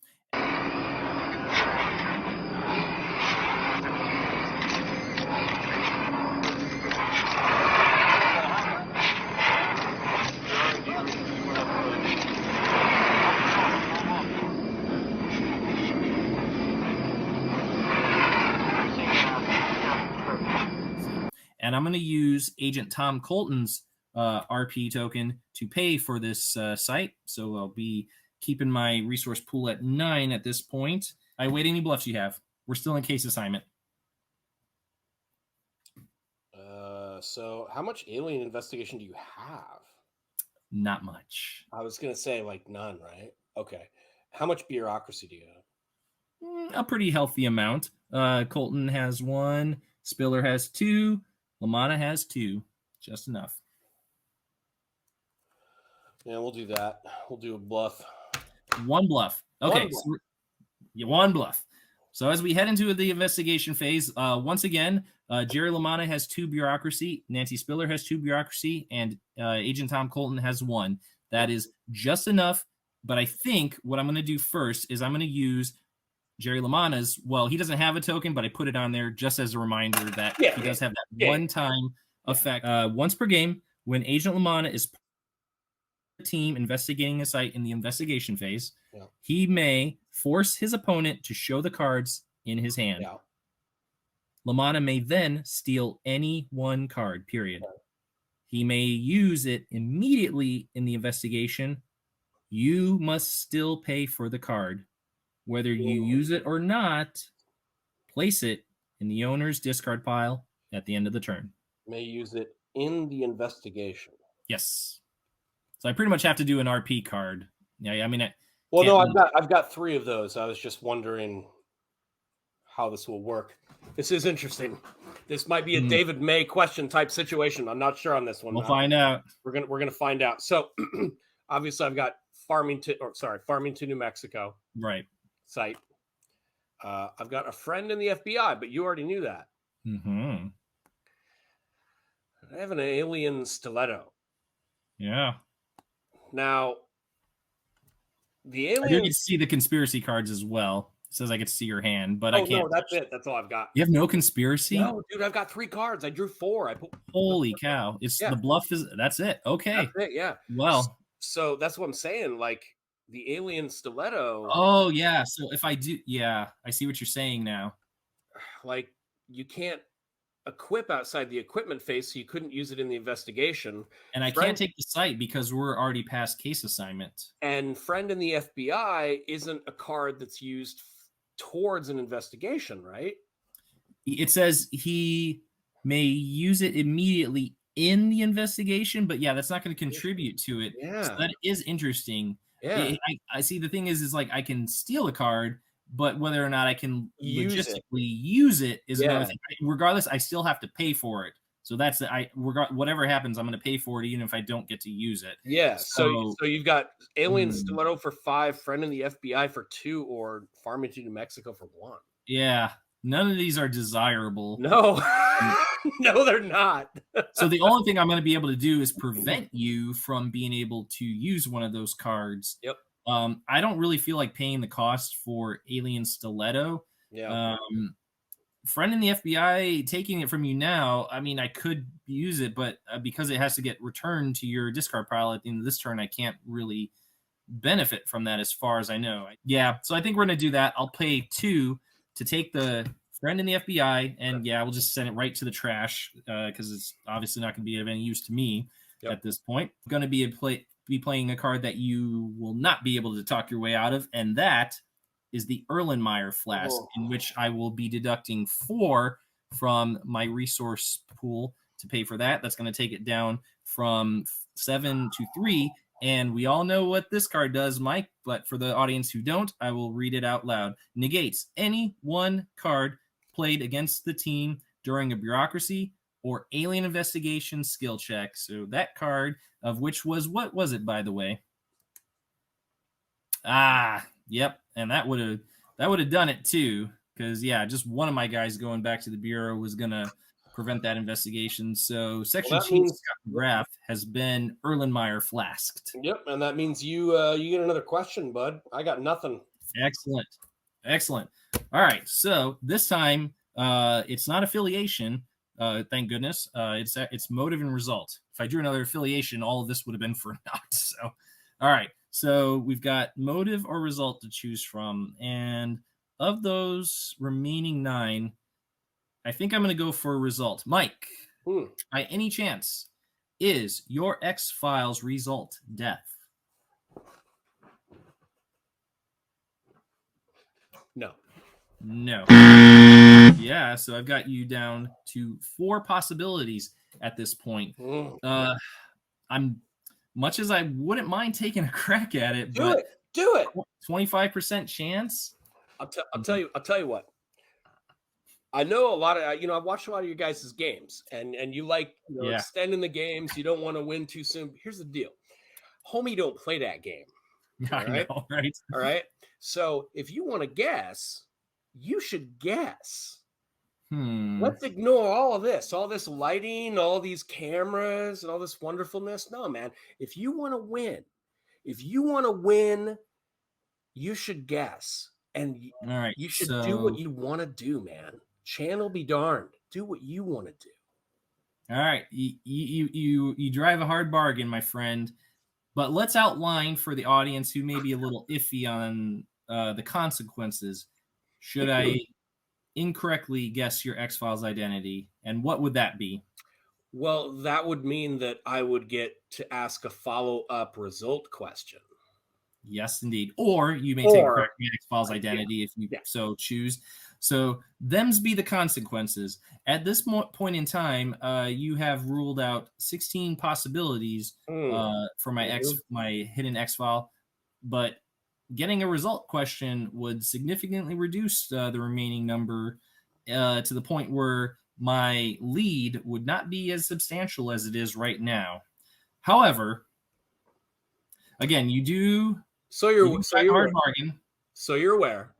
And I'm going to use Agent Tom Colton's RP token to pay for this site. So I'll be keeping my resource pool at 9 at this point. I wait any bluffs you have. We're still in case assignment.
So how much alien investigation do you have?
Not much.
I was going to say like none, right? Okay. How much bureaucracy do you have?
A pretty healthy amount. Colton has 1. Spiller has 2. LaManna has 2. Just enough.
Yeah, we'll do that. We'll do a bluff.
1 bluff. Okay. One bluff. So as we head into the investigation phase, once again, Jerry LaManna has 2 bureaucracy, Nancy Spiller has 2 bureaucracy, and Agent Tom Colton has 1. That is just enough, but I think what I'm going to do first is I'm going to use Jerry LaManna's. Well, he doesn't have a token, but I put it on there just as a reminder that he does have that one-time effect. Once per game, when Agent LaManna is team investigating a site in the investigation phase, he may force his opponent to show the cards in his hand. LaManna may then steal any 1 card, period. He may use it immediately in the investigation. You must still pay for the card. Whether you use it or not, place it in the owner's discard pile at the end of the turn.
May use it in the investigation.
Yes. So I pretty much have to do an RP card. Yeah, I mean,
I've got 3 of those. I was just wondering how this will work. This is interesting. This might be a David May question type situation. I'm not sure on this one.
We'll find out.
We're gonna find out. So obviously, I've got Farmington, New Mexico.
Right.
Site. I've got a friend in the FBI, but you already knew that.
Mm-hmm.
I have an alien stiletto.
Yeah.
Now, the alien.
I do get to see the conspiracy cards as well. It says I get to see your hand, but I can't.
No, that's it. That's all I've got.
You have no conspiracy?
No, dude, I've got 3 cards. I drew 4.
Holy cow! It's the bluff is. That's it. Okay.
That's it, yeah.
Well,
so that's what I'm saying. Like the alien stiletto.
Oh yeah. So if I do, I see what you're saying now.
Like you can't equip outside the equipment phase, so you couldn't use it in the investigation.
And I can't take the site because we're already past case assignment.
And friend in the FBI isn't a card that's used towards an investigation, right?
It says he may use it immediately in the investigation, but yeah, that's not going to contribute to it.
Yeah.
So that is interesting.
Yeah.
I see. The thing is like I can steal a card, but whether or not I can logistically use it is another thing. Regardless, I still have to pay for it. So that's whatever happens, I'm going to pay for it, even if I don't get to use it.
Yeah. So you've got Alien Stiletto for 5, Friend in the FBI for 2, or Farmington, New Mexico for 1.
Yeah. None of these are desirable.
No, no, they're not.
So the only thing I'm going to be able to do is prevent you from being able to use one of those cards.
Yep.
I don't really feel like paying the cost for Alien Stiletto.
Yeah.
Friend in the FBI, taking it from you now, I mean, I could use it, but because it has to get returned to your discard pile at the end of this turn, I can't really benefit from that as far as I know. Yeah, so I think we're going to do that. I'll pay 2 to take the Friend in the FBI, and yeah, we'll just send it right to the trash because it's obviously not going to be of any use to me at this point. I'm going to be playing a card that you will not be able to talk your way out of, and that is the ·𝐗-𝐅i𝐥e𝐬 flask, in which I will be deducting 4 from my resource pool to pay for that. That's going to take it down from 7 to 3. And we all know what this card does, Mike, but for the audience who don't, I will read it out loud. Negates any one card played against the team during a bureaucracy or alien investigation skill check. So that card, of which was, what was it, by the way? Yep. And that would have done it too. Because, yeah, just one of my guys going back to the bureau was going to prevent that investigation. So Section Chief Graph has been ·𝐗-𝐅i𝐥e𝐬 flasked.
Yep, and that means you get another question, bud. I got nothing.
Excellent. All right, so this time it's not affiliation. Thank goodness. It's motive and result. If I drew another affiliation, all of this would have been for naught. So, all right. So we've got motive or result to choose from, and of those remaining 9. I think I'm going to go for a result. Mike, by any chance, is your X-Files result death?
No.
Yeah, so I've got you down to 4 possibilities at this point. I'm much as I wouldn't mind taking a crack at it,
do it.
25% chance.
I'll tell you what. I know a lot of, I've watched a lot of your guys' games, and you like extending the games. You don't want to win too soon. Here's the deal. Homie don't play that game.
All right?
All right. So if you want to guess, you should guess. Let's ignore all this lighting, all these cameras, and all this wonderfulness. No, man. If you want to win, you should guess. And
all right,
you should do what you want to do, man. Channel be darned. Do what you want to do.
All right. You drive a hard bargain, my friend. But let's outline for the audience who may be a little iffy on the consequences. Should I incorrectly guess your X-Files identity? And what would that be?
Well, that would mean that I would get to ask a follow-up result question.
Yes, indeed. Or you may take correct X-Files identity if you so choose. So them's be the consequences. At this point in time, you have ruled out 16 possibilities for my hidden X-File, but getting a result question would significantly reduce the remaining number to the point where my lead would not be as substantial as it is right now. However, again, you do. So you're
aware,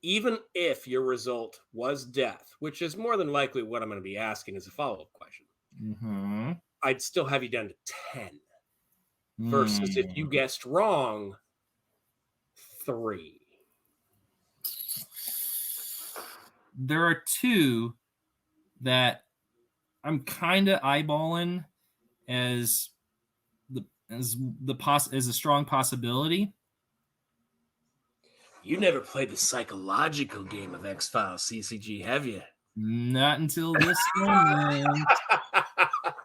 even if your result was death, which is more than likely what I'm going to be asking as a follow-up question, I'd still have you down to 10. Versus if you guessed wrong, 3.
There are 2 that I'm kind of eyeballing as a strong possibility.
You never played the psychological game of X-Files CCG, have you?
Not until this moment.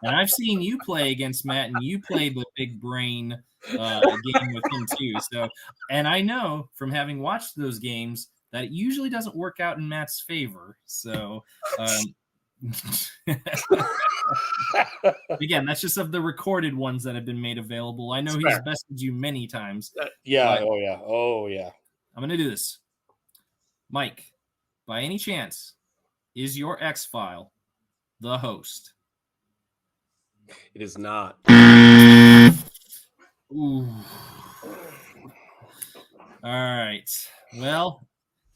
And I've seen you play against Matt, and you play the big brain game with him too. So, and I know from having watched those games that it usually doesn't work out in Matt's favor. So, again, that's just of the recorded ones that have been made available. I know he's bested you many times.
Yeah. Oh yeah.
I'm gonna do this. Mike, by any chance, is your X-File the host?
It is not.
Ooh. All right. Well,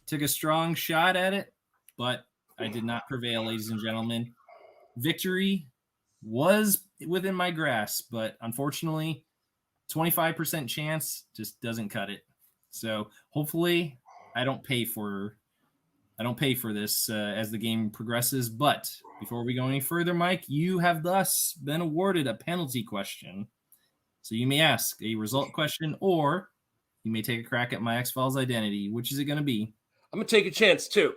took a strong shot at it, but I did not prevail, ladies and gentlemen. Victory was within my grasp, but unfortunately, 25% chance just doesn't cut it. So hopefully, I don't pay for this as the game progresses. But before we go any further, Mike, you have thus been awarded a penalty question. So you may ask a result question, or you may take a crack at my X-Files identity. Which is it going to be?
I'm going to take a chance, too.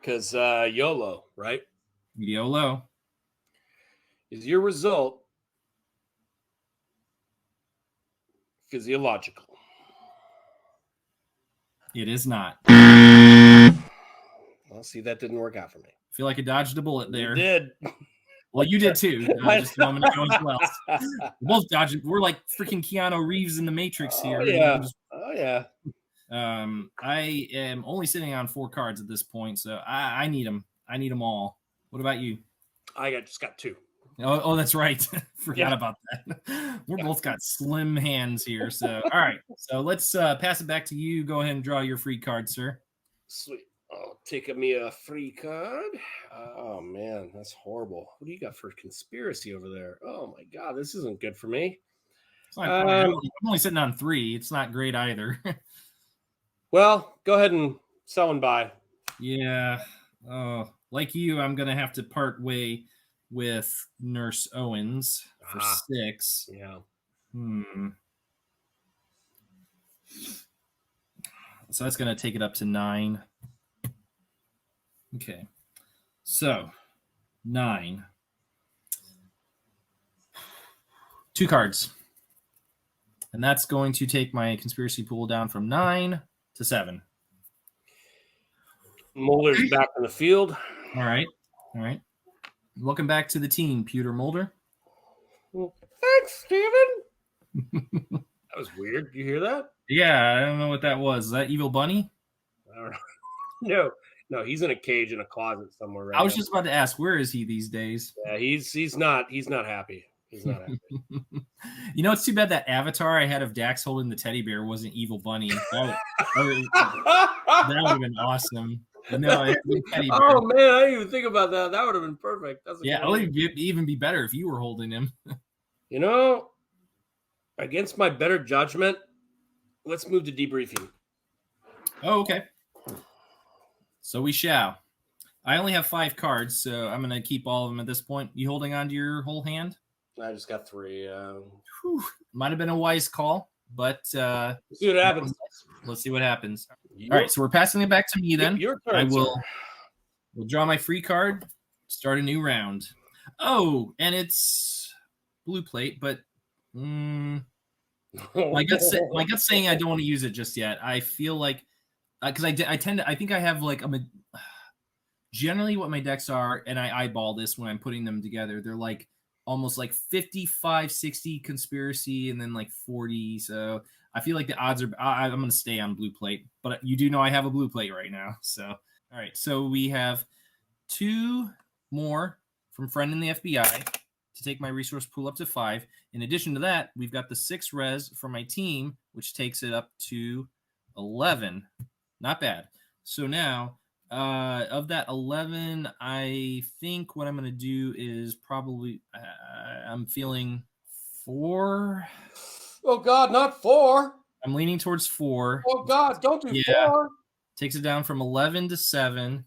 Because YOLO, right?
YOLO.
Is your result physiological?
It is not.
Well, see, that didn't work out for me.
I feel like I dodged a bullet there.
You did.
Well, you did too. Just a moment ago as well. We're both dodging. We're like freaking Keanu Reeves in the Matrix here.
Oh yeah.
I am only sitting on 4 cards at this point, so I need them. I need them all. What about you?
I just got 2.
Oh, that's right. Forgot about that. We're both got slim hands here. So, all right. So let's pass it back to you. Go ahead and draw your free card, sir.
Sweet. I'll take me a free card. Oh, man, that's horrible. What do you got for conspiracy over there? Oh, my God, this isn't good for me.
I'm only sitting on 3. It's not great either.
Well, go ahead and sell and buy.
Yeah. Oh, like you, I'm going to have to part way with Nurse Owens for 6.
Yeah.
So that's going to take it up to 9. Okay. So, 9. 2 cards. And that's going to take my conspiracy pool down from 9 to 7.
Mulder's back in the field.
All right. Welcome back to the team, Pewter Mulder.
Thanks, Steven. That was weird. You hear that?
Yeah, I don't know what that was. Is that Evil Bunny?
I don't know. No, he's in a cage in a closet somewhere. Right
I was
now.
just about to ask, where is he these days?
Yeah, he's not happy. He's not happy.
You know, it's too bad that avatar I had of Dax holding the teddy bear wasn't Evil Bunny. That would have been awesome. But no, teddy bear.
Oh man, I didn't even think about that. That would have been perfect.
It would even be better if you were holding him.
You know, against my better judgment, let's move to debriefing.
Oh, okay. So we shall. I only have 5 cards, so I'm going to keep all of them at this point. You holding on to your whole hand?
I just got 3.
Might have been a wise call, but
let's see what happens.
Let's see what happens. All right, so we're passing it back to me then.
Your turn,
I will draw my free card, start a new round. Oh, and it's blue plate, but my gut's saying I don't want to use it just yet. I feel like because I think I have like generally what my decks are, and I eyeball this when I'm putting them together. They're like almost like 55, 60 conspiracy, and then like 40. So I feel like the odds are. I'm going to stay on blue plate, but you do know I have a blue plate right now. So all right, so we have 2 more from friend in the FBI to take my resource pool up to 5. In addition to that, we've got the 6 res for my team, which takes it up to 11. Not bad. So now, of that 11, I think what I'm going to do is probably, I'm feeling 4.
Oh, God, not 4.
I'm leaning towards 4.
Oh, God, don't do 4.
Takes it down from 11 to 7.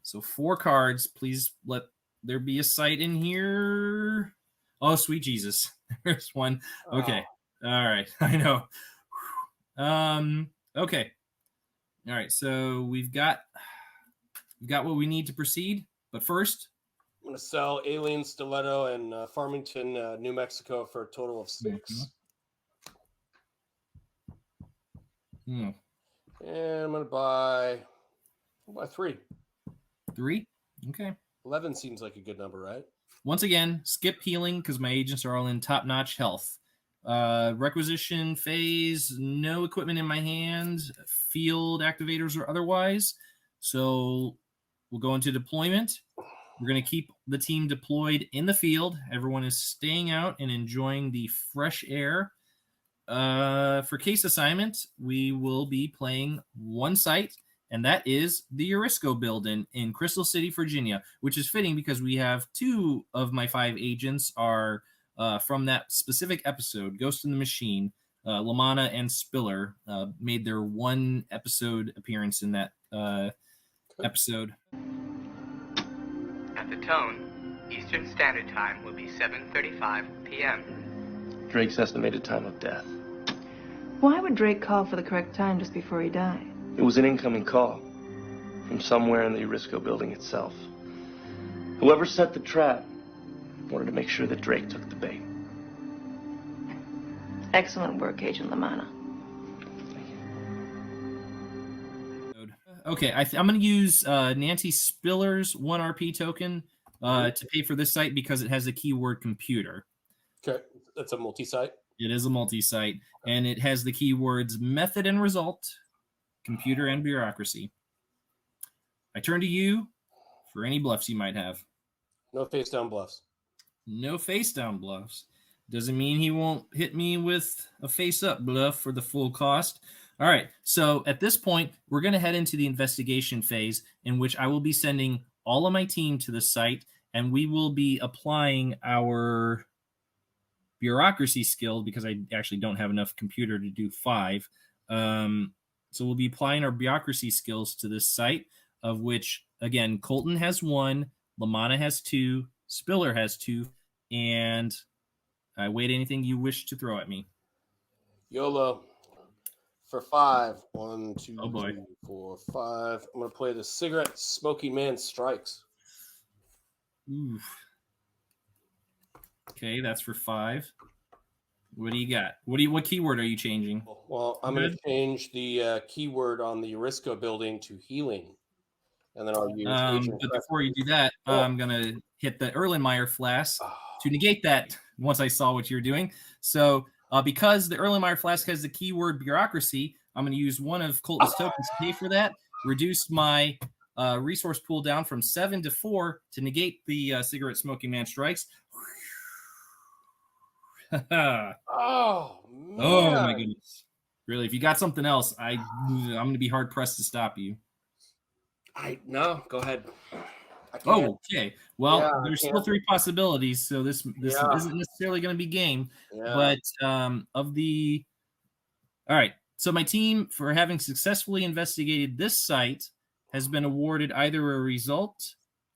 So 4 cards. Please let there be a sight in here. Oh, sweet Jesus. There's one. Okay. All right. I know. Okay. All right, so we've got what we need to proceed. But first,
I'm going to sell Alien Stiletto and Farmington, New Mexico for a total of 6.
Mm-hmm.
And I'm going to buy 3.
3? Okay.
11 seems like a good number, right?
Once again, skip healing because my agents are all in top-notch health. Requisition phase, no equipment in my hands, field activators or otherwise. So we'll go into deployment. We're going to keep the team deployed in the field. Everyone is staying out and enjoying the fresh air. For case assignment, we will be playing one site, and that is the 𝐗-𝐅i𝐥e𝐬 building in Crystal City, Virginia, which is fitting because we have 2 of my 5 agents are from that specific episode, Ghost in the Machine. Lamanna and Spiller made their 1 episode appearance in that episode.
At the tone, Eastern Standard Time will be 7:35 p.m.
Drake's estimated time of death.
Why would Drake call for the correct time just before he died?
It was an incoming call from somewhere in the 𝐗-𝐅i𝐥e𝐬 building itself. Whoever set the trap wanted to make sure that Drake took the bait.
Excellent work, Agent Lamanna.
Okay, I'm going to use Nancy Spiller's 1 RP token to pay for this site because it has the keyword computer.
Okay, that's a multi-site.
It is a multi-site, and it has the keywords method and result, computer and bureaucracy. I turn to you for any bluffs you might have.
No face-down bluffs.
No face-down bluffs. Doesn't mean he won't hit me with a face-up bluff for the full cost. All right, so at this point, we're going to head into the investigation phase in which I will be sending all of my team to the site, and we will be applying our bureaucracy skill because I actually don't have enough computer to do 5. So we'll be applying our bureaucracy skills to this site, of which, again, Colton has 1, Lamanna has 2, Spiller has 2, and I wait anything you wish to throw at me.
YOLO. For 5. 1, 2,
oh boy.
3, 4, 5. I'm going to play the Cigarette Smoking Man Strikes.
Oof. Okay, that's for 5. What do you got? What keyword are you changing?
Well, I'm going to change the keyword on the 𝐗-𝐅i𝐥e𝐬 building to healing. And then I'll use
but before you do that, I'm going to hit the Erlenmeyer flask to negate that once I saw what you're doing. So because the Erlenmeyer flask has the keyword bureaucracy, I'm going to use 1 of Colton's tokens to pay for that, reduce my resource pool down from 7 to 4 to negate the cigarette smoking man strikes.
Oh, man.
Oh, my goodness. Really, if you got something else, I'm going to be hard-pressed to stop you.
No, go ahead.
Oh, okay. Well, there's still 3 possibilities, so this isn't necessarily going to be game.
Yeah.
But all right. So my team, for having successfully investigated this site, has been awarded either a result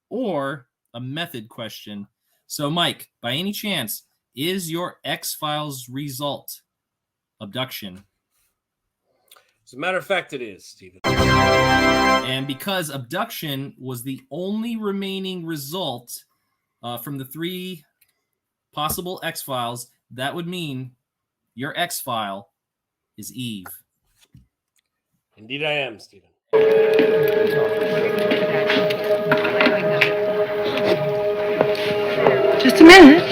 or a method question. So, Mike, by any chance, is your X-Files result abduction?
As a matter of fact, it is, Stephen.
And because abduction was the only remaining result from the 3 possible X-Files, that would mean your X-File is Eve.
Indeed I am, Stephen.
Just a minute.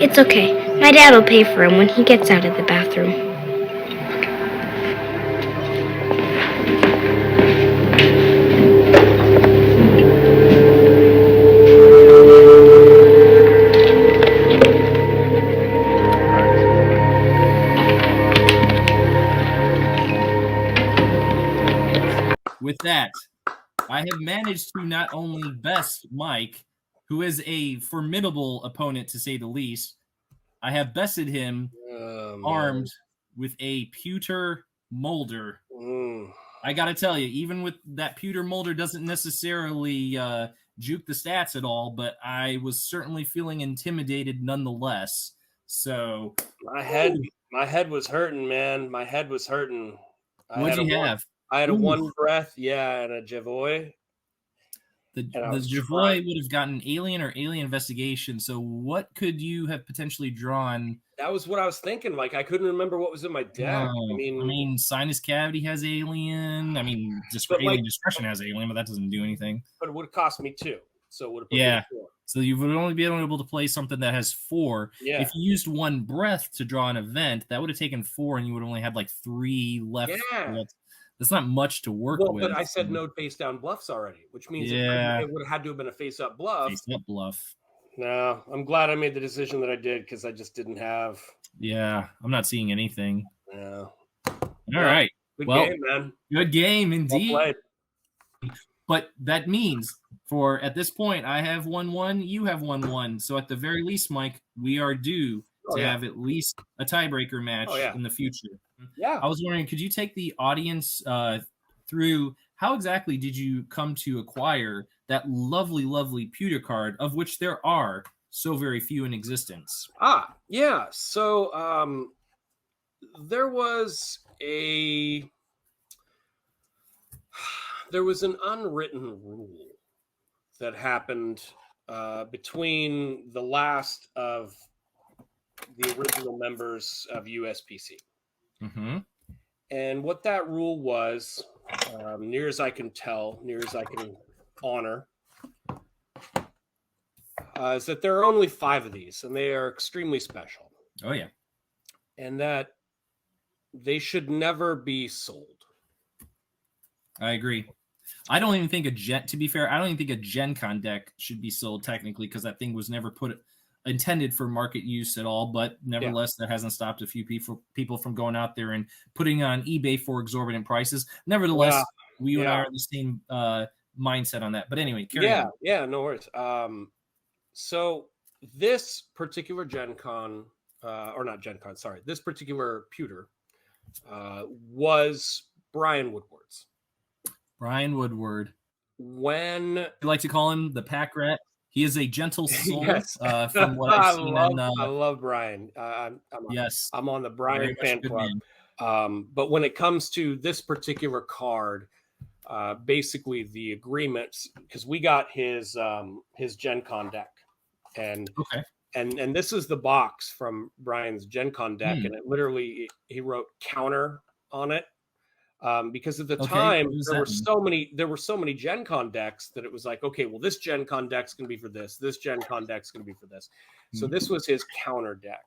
It's okay. My dad will pay for him when he gets out of the bathroom.
With that, I have managed to not only best Mike, who is a formidable opponent to say the least, I have bested him armed with a Pewter Mulder. I got to tell you, even with that Pewter Mulder doesn't necessarily juke the stats at all, but I was certainly feeling intimidated nonetheless. So
my head was hurting, man. My head was hurting.
What'd you have?
I had a
Ooh.
one breath, and a 𝐗-𝐅i𝐥e𝐬.
The 𝐗-𝐅i𝐿e would have gotten Alien or Alien Investigation. So what could you have potentially drawn?
That was what I was thinking. Like, I couldn't remember what was in my deck. I mean,
Sinus Cavity has Alien. I mean, Alien Discretion has Alien, but that doesn't do anything.
But it would have cost me 2. So it would have put
me
4.
So you would only be able to play something that has 4.
Yeah.
If you used one breath to draw an event, that would have taken 4, and you would only had like 3 left.
Yeah.
That's not much to work with.
But I said no face down bluffs already, which means it would have had to have been a face up bluff.
Face up bluff.
No, I'm glad I made the decision that I did because I just didn't have.
Yeah, I'm not seeing anything.
No.
All right.
Good game, man.
Good game indeed.
Well played.
But that means at this point, I have 1-1, you have 1-1. So at the very least, Mike, we are due to have at least a tiebreaker match in the future.
Yeah.
I was wondering, could you take the audience through how exactly did you come to acquire that lovely, lovely Pewter card, of which there are so very few in existence?
Yeah. So there was an unwritten rule that happened between the last of the original members of USPC.
Mm-hmm.
And what that rule was, near as I can tell, near as I can honor, is that there are only 5 of these, and they are extremely special.
Oh, yeah.
And that they should never be sold.
I agree. I don't even think to be fair, I don't even think a GenCon deck should be sold technically, because that thing was never intended for market use at all. But nevertheless, that hasn't stopped a few people from going out there and putting on eBay for exorbitant prices. Nevertheless, you and I are in the same mindset on that. But anyway, carry on.
Yeah, no worries. So this particular GenCon, or not GenCon, sorry, this particular Pewter was Brian Woodward's.
Brian Woodward.
When
you like to call him the pack rat, he is a gentle soul.
Yes.
From what I've seen.
I love Brian. I'm on the Brian fan club. But when it comes to this particular card, basically the agreements, because we got his GenCon deck, and this is the box from Brian's GenCon deck, and it literally he wrote counter on it. Because at the time there were so many GenCon decks that it was like, okay, well, this GenCon deck's gonna be for this GenCon deck's gonna be for this. So this was his counter deck,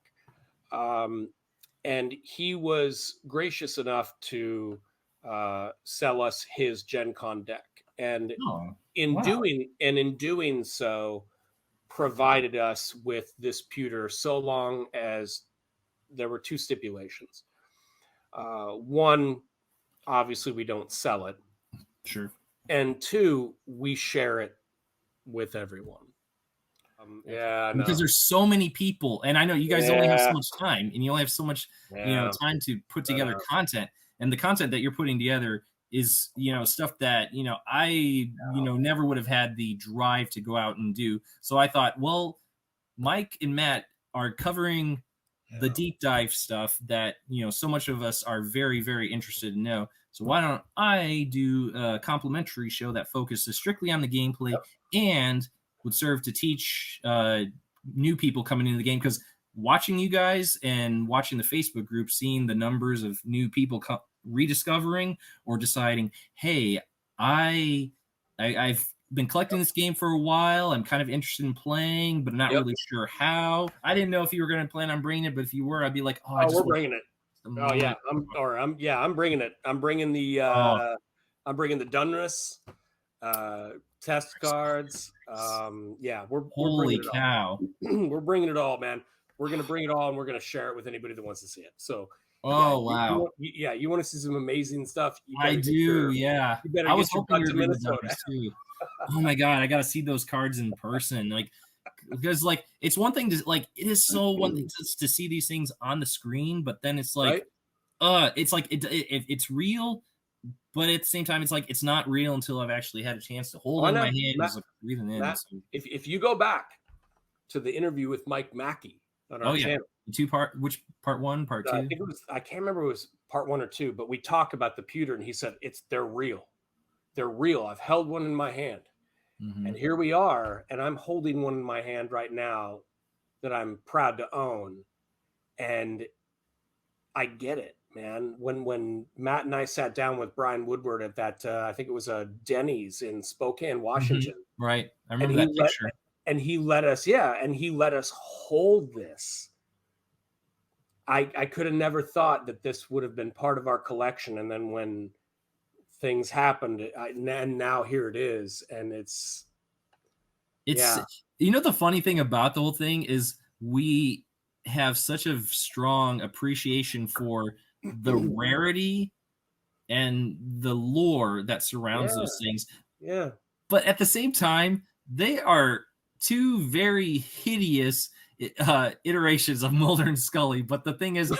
and he was gracious enough to sell us his GenCon deck, and in doing so, provided us with this Pewter, so long as there were 2 stipulations. One, obviously we don't sell it.
Sure.
And 2, we share it with everyone.
Because there's so many people, and I know you guys only have so much time, and you only have so much time to put together content. And the content that you're putting together is stuff that I never would have had the drive to go out and do. So I thought, well, Mike and Matt are covering the deep dive stuff that so much of us are very, very interested in know. So why don't I do a complimentary show that focuses strictly on the gameplay and would serve to teach new people coming into the game? Because watching you guys and watching the Facebook group, seeing the numbers of new people rediscovering or deciding, hey, I've been collecting this game for a while. I'm kind of interested in playing, but I'm not really sure how. I didn't know if you were going to plan on bringing it, but if you were, I'd be like,
we're bringing it. I'm bringing it. I'm bringing the Dunruss test cards. We're
holy cow.
We're bringing it all, man. We're going to bring it all, and we're going to share it with anybody that wants to see it. So,
wow.
You want to see some amazing stuff?
I do, yeah.
I was hoping you were
going to too. Oh my god, I got to see those cards in person, because it's one thing to it is so one thing to see these things on the screen, but then it's like, it's real, but at the same time, it's like it's not real until I've actually had a chance to hold it in my hand and breathing in.
If you go back to the interview with Mike Mackey on our channel.
Which part 1, part 2?
I think it was. I can't remember if it was part 1 or 2, but we talked about the pewter, and he said they're real. They're real. I've held one in my hand, and here we are, and I'm holding one in my hand right now that I'm proud to own, and I get it, man. When Matt and I sat down with Brian Woodward at that, I think it was a Denny's in Spokane, Washington.
Right, I remember that picture.
And he let us, hold this. I could have never thought that this would have been part of our collection, and then when things happened, and now here it is, and it's
the funny thing about the whole thing is we have such a strong appreciation for the rarity and the lore that surrounds those things.
Yeah, but
at the same time, they are two very hideous iterations of Mulder and Scully. But the thing is,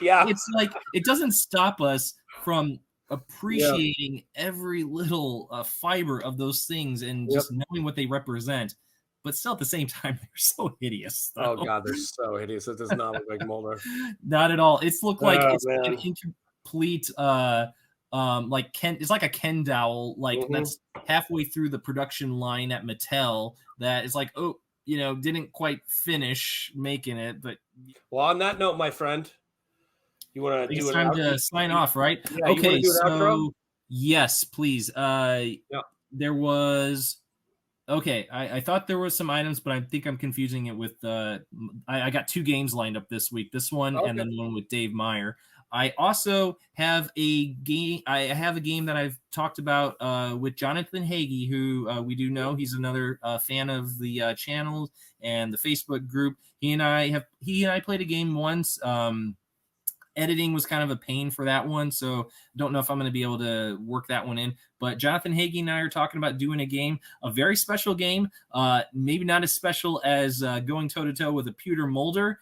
it's like it doesn't stop us from appreciating every little fiber of those things and just knowing what they represent. But still, at the same time, they're so hideous.
Oh God, they're so hideous. It does not look like Mulder.
Not at all. It's looked like it's an incomplete, like Ken. It's like a Ken dowel, that's halfway through the production line at Mattel. That is like, didn't quite finish making it. But
on that note, my friend, you want to do it?
It's time to sign off, right?
Yeah,
okay, so yes, please. There was. Okay, I thought there was some items, but I think I'm confusing it with I got 2 games lined up this week. This one and then one with 𝐗-𝐅i𝐥e𝐬. I also have a game. I have a game that I've talked about with Jonathan Hagee, who we do know. He's another fan of the channel and the Facebook group. He and I played a game once. Editing was kind of a pain for that one, so don't know if I'm going to be able to work that one in. But Jonathan Hagee and I are talking about doing a very special game. Maybe not as special as going toe-to-toe with a Pewter Mulder,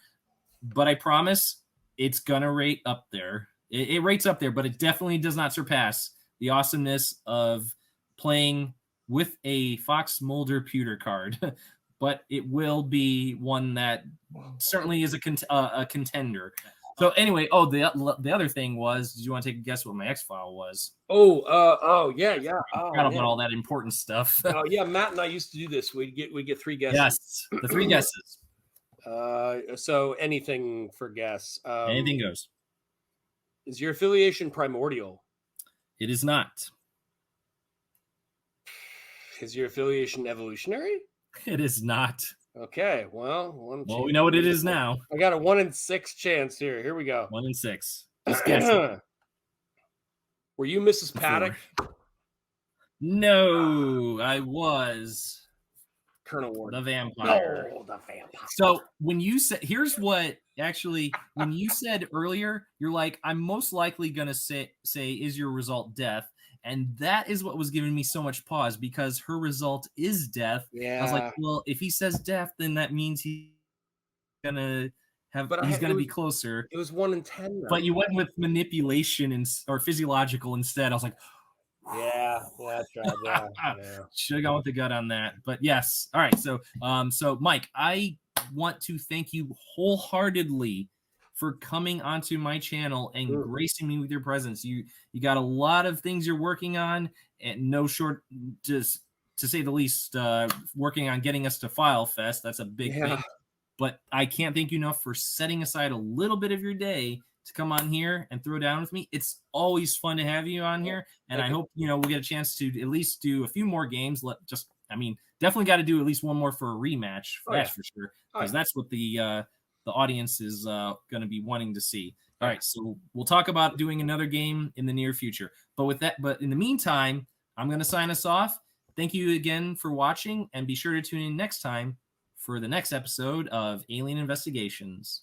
but I promise it's going to rate up there. It rates up there, but it definitely does not surpass the awesomeness of playing with a Fox Mulder Pewter card. But it will be one that certainly is a contender. So anyway, the other thing was, did you want to take a guess what my X-File was?
Yeah.
Forgot about all that important stuff.
Matt and I used to do this. We get 3 guesses.
Yes, the 3 guesses.
So anything for guess.
Anything goes.
Is your affiliation primordial?
It is not.
Is your affiliation evolutionary?
It is not.
Okay, well,
we know what it is now.
I got a 1 in 6 chance here. Here we go.
1 in 6. Just guess.
Were you Mrs. Paddock?
No, I was
Colonel Ward,
the vampire.
Oh, the vampire.
So when you said, when you said earlier, you're like, I'm most likely gonna say, is your result death? And that is what was giving me so much pause, because her result is death.
Yeah.
I was like, well, if he says death, then that means he's gonna be closer.
It was 1 in 10. Though.
But you went with manipulation or physiological instead. I was like,
yeah, that's right. Yeah.
Should have gone with the gut on that. But yes. All right. So Mike, I want to thank you wholeheartedly for coming onto my channel and gracing me with your presence. You got a lot of things you're working on, and no short, just to say the least, working on getting us to Philefest. That's a big thing. But I can't thank you enough for setting aside a little bit of your day to come on here and throw down with me. It's always fun to have you on here, and I hope we'll get a chance to at least do a few more games. Definitely got to do at least one more for a rematch. That's for sure, because that's what the audience is going to be wanting to see. All right, so we'll talk about doing another game in the near future. But in the meantime, I'm going to sign us off. Thank you again for watching, and be sure to tune in next time for the next episode of Alien Investigations.